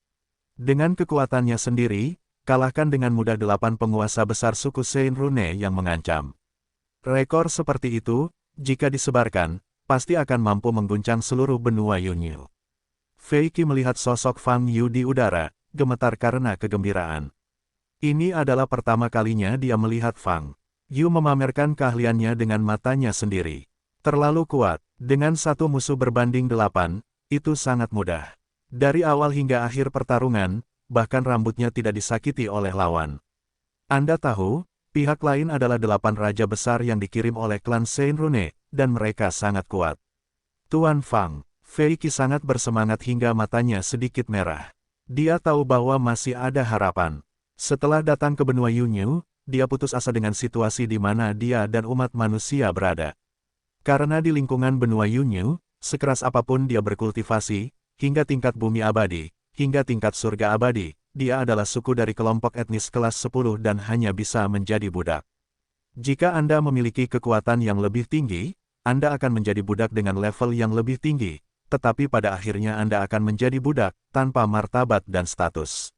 S1: Dengan kekuatannya sendiri, kalahkan dengan mudah 8 penguasa besar suku Seinrune yang mengancam. Rekor seperti itu, jika disebarkan, pasti akan mampu mengguncang seluruh benua Yunyu. Fei Qi melihat sosok Fang Yu di udara, gemetar karena kegembiraan. Ini adalah pertama kalinya dia melihat Fang Yu memamerkan keahliannya dengan matanya sendiri. Terlalu kuat, dengan 1 musuh berbanding 8, itu sangat mudah. Dari awal hingga akhir pertarungan, bahkan rambutnya tidak disakiti oleh lawan. Anda tahu, pihak lain adalah 8 raja besar yang dikirim oleh klan Seinrune, dan mereka sangat kuat. Tuan Fang, Fei Qi sangat bersemangat hingga matanya sedikit merah. Dia tahu bahwa masih ada harapan. Setelah datang ke benua Yunyu, dia putus asa dengan situasi di mana dia dan umat manusia berada. Karena di lingkungan benua Yunyu, sekeras apapun dia berkultivasi, hingga tingkat bumi abadi, hingga tingkat surga abadi, dia adalah suku dari kelompok etnis kelas 10 dan hanya bisa menjadi budak. Jika Anda memiliki kekuatan yang lebih tinggi, Anda akan menjadi budak dengan level yang lebih tinggi, tetapi pada akhirnya Anda akan menjadi budak, tanpa martabat dan status.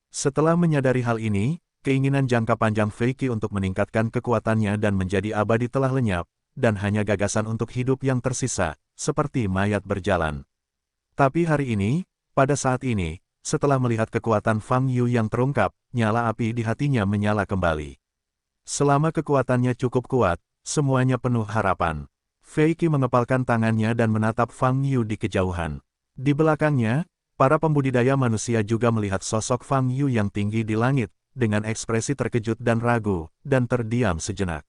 S1: Setelah menyadari hal ini, keinginan jangka panjang Fei Qi untuk meningkatkan kekuatannya dan menjadi abadi telah lenyap, dan hanya gagasan untuk hidup yang tersisa, seperti mayat berjalan. Tapi hari ini, pada saat ini, setelah melihat kekuatan Fang Yu yang terungkap, nyala api di hatinya menyala kembali. Selama kekuatannya cukup kuat, semuanya penuh harapan. Fei Qi mengepalkan tangannya dan menatap Fang Yu di kejauhan. Di belakangnya, para pembudidaya manusia juga melihat sosok Fang Yu yang tinggi di langit, dengan ekspresi terkejut dan ragu, dan terdiam sejenak.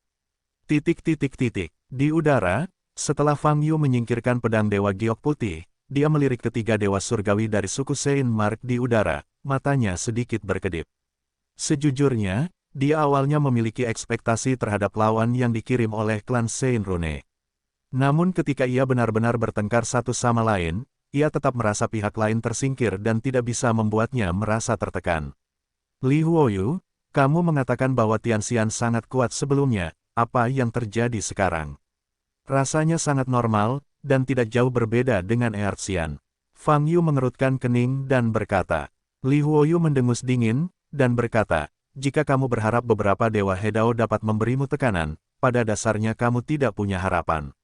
S1: Di udara, setelah Fang Yu menyingkirkan pedang Dewa Giok Putih, dia melirik ketiga dewa surgawi dari suku Saint Mark di udara, matanya sedikit berkedip. Sejujurnya, dia awalnya memiliki ekspektasi terhadap lawan yang dikirim oleh klan Saint Rune. Namun ketika ia benar-benar bertengkar satu sama lain, ia tetap merasa pihak lain tersingkir dan tidak bisa membuatnya merasa tertekan. Li Huoyu, kamu mengatakan bahwa Tianxian sangat kuat sebelumnya, apa yang terjadi sekarang? Rasanya sangat normal, dan tidak jauh berbeda dengan Earthxian. Fang Yu mengerutkan kening dan berkata. Li Huoyu mendengus dingin, dan berkata, jika kamu berharap beberapa dewa Hedao dapat memberimu tekanan, pada dasarnya kamu tidak punya harapan.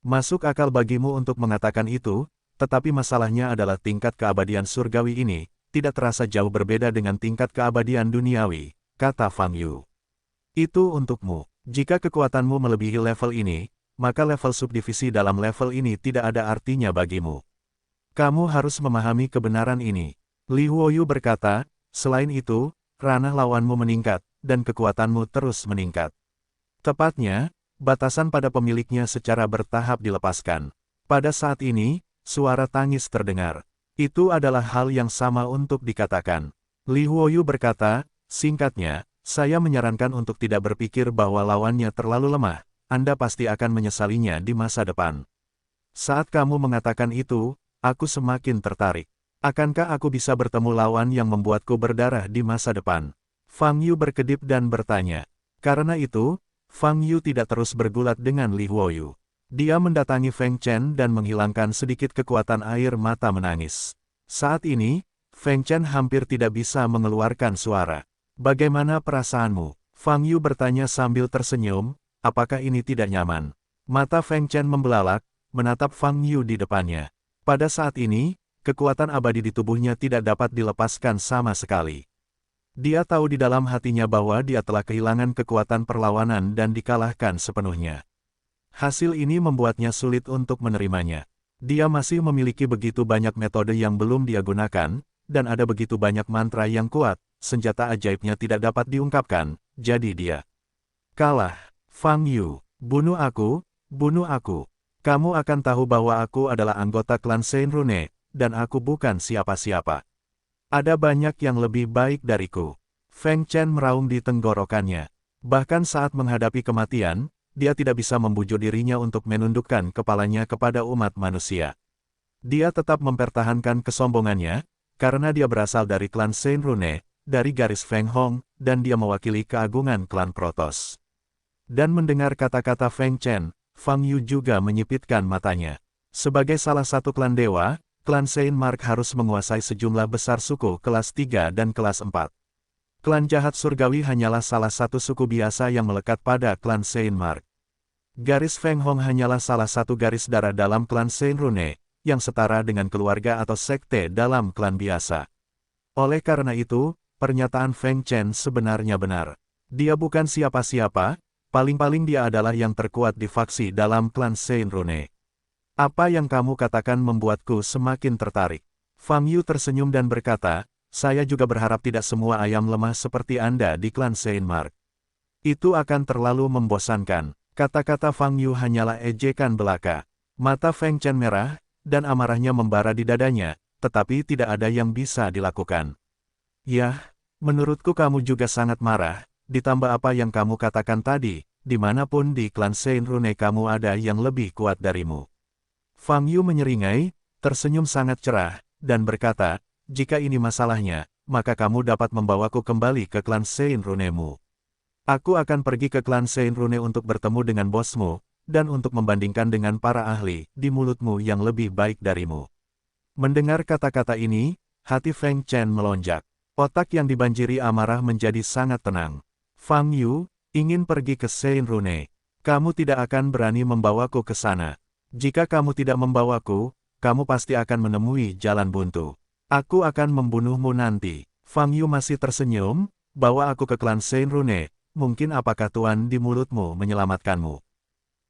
S1: Masuk akal bagimu untuk mengatakan itu, tetapi masalahnya adalah tingkat keabadian surgawi ini, tidak terasa jauh berbeda dengan tingkat keabadian duniawi, kata Fang Yu. Itu untukmu. Jika kekuatanmu melebihi level ini, maka level subdivisi dalam level ini tidak ada artinya bagimu. Kamu harus memahami kebenaran ini. Li Huoyu berkata, selain itu, ranah lawanmu meningkat, dan kekuatanmu terus meningkat. Tepatnya, batasan pada pemiliknya secara bertahap dilepaskan. Pada saat ini, suara tangis terdengar. Itu adalah hal yang sama untuk dikatakan. Li Huoyu berkata, singkatnya, saya menyarankan untuk tidak berpikir bahwa lawannya terlalu lemah, Anda pasti akan menyesalinya di masa depan. Saat kamu mengatakan itu, aku semakin tertarik. Akankah aku bisa bertemu lawan yang membuatku berdarah di masa depan? Fang Yu berkedip dan bertanya. Karena itu, Fang Yu tidak terus bergulat dengan Li Huoyu. Dia mendatangi Feng Chen dan menghilangkan sedikit kekuatan air mata menangis. Saat ini, Feng Chen hampir tidak bisa mengeluarkan suara. Bagaimana perasaanmu? Fang Yu bertanya sambil tersenyum, apakah ini tidak nyaman? Mata Feng Chen membelalak, menatap Fang Yu di depannya. Pada saat ini, kekuatan abadi di tubuhnya tidak dapat dilepaskan sama sekali. Dia tahu di dalam hatinya bahwa dia telah kehilangan kekuatan perlawanan dan dikalahkan sepenuhnya. Hasil ini membuatnya sulit untuk menerimanya. Dia masih memiliki begitu banyak metode yang belum dia gunakan, dan ada begitu banyak mantra yang kuat, senjata ajaibnya tidak dapat diungkapkan, jadi dia kalah. Fang Yu, bunuh aku, bunuh aku. Kamu akan tahu bahwa aku adalah anggota klan Saint Rune, dan aku bukan siapa-siapa. Ada banyak yang lebih baik dariku. Feng Chen meraung di tenggorokannya. Bahkan saat menghadapi kematian, dia tidak bisa membujuk dirinya untuk menundukkan kepalanya kepada umat manusia. Dia tetap mempertahankan kesombongannya, karena dia berasal dari klan Saint Rune, dari garis Feng Hong, dan dia mewakili keagungan klan Protoss. Dan mendengar kata-kata Feng Chen, Fang Yu juga menyipitkan matanya. Sebagai salah satu klan dewa, klan Saint Mark harus menguasai sejumlah besar suku kelas 3 dan kelas 4. Klan jahat surgawi hanyalah salah satu suku biasa yang melekat pada klan Saint Mark. Garis Feng Hong hanyalah salah satu garis darah dalam klan Saint Rune, yang setara dengan keluarga atau sekte dalam klan biasa. Oleh karena itu, pernyataan Feng Chen sebenarnya benar. Dia bukan siapa-siapa, paling-paling dia adalah yang terkuat di faksi dalam klan Saint Rune. Apa yang kamu katakan membuatku semakin tertarik. Fang Yu tersenyum dan berkata, saya juga berharap tidak semua ayam lemah seperti Anda di klan Saint Mark. Itu akan terlalu membosankan. Kata-kata Fang Yu hanyalah ejekan belaka. Mata Feng Chen merah, dan amarahnya membara di dadanya, tetapi tidak ada yang bisa dilakukan. Yah, menurutku kamu juga sangat marah, ditambah apa yang kamu katakan tadi, dimanapun di klan Saint Rune kamu ada yang lebih kuat darimu. Fang Yu menyeringai, tersenyum sangat cerah, dan berkata, jika ini masalahnya, maka kamu dapat membawaku kembali ke klan Seinrunemu. Aku akan pergi ke klan Seinrune untuk bertemu dengan bosmu, dan untuk membandingkan dengan para ahli di mulutmu yang lebih baik darimu. Mendengar kata-kata ini, hati Feng Chen melonjak. Otak yang dibanjiri amarah menjadi sangat tenang. Fang Yu, ingin pergi ke Seinrune. Kamu tidak akan berani membawaku ke sana. Jika kamu tidak membawaku, kamu pasti akan menemui jalan buntu. Aku akan membunuhmu nanti. Fang Yu masih tersenyum, bawa aku ke klan Seinrune, mungkin apakah tuan di mulutmu menyelamatkanmu.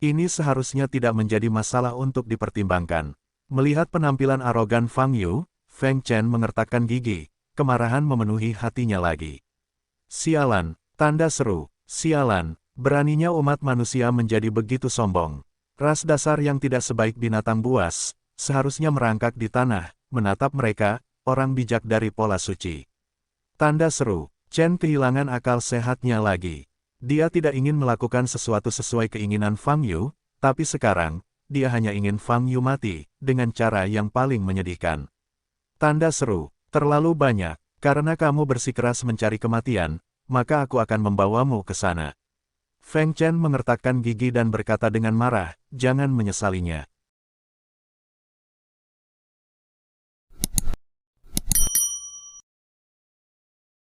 S1: Ini seharusnya tidak menjadi masalah untuk dipertimbangkan. Melihat penampilan arogan Fang Yu, Feng Chen mengertakkan gigi. Kemarahan memenuhi hatinya lagi. Sialan, tanda seru, sialan, beraninya umat manusia menjadi begitu sombong. Ras dasar yang tidak sebaik binatang buas, seharusnya merangkak di tanah, menatap mereka, orang bijak dari pola suci. Tanda seru, Chen kehilangan akal sehatnya lagi. Dia tidak ingin melakukan sesuatu sesuai keinginan Fang Yu, tapi sekarang, dia hanya ingin Fang Yu mati, dengan cara yang paling menyedihkan. Tanda seru. Terlalu banyak, karena kamu bersikeras mencari kematian, maka aku akan membawamu ke sana. Feng Chen mengertakkan gigi dan berkata dengan marah, jangan menyesalinya.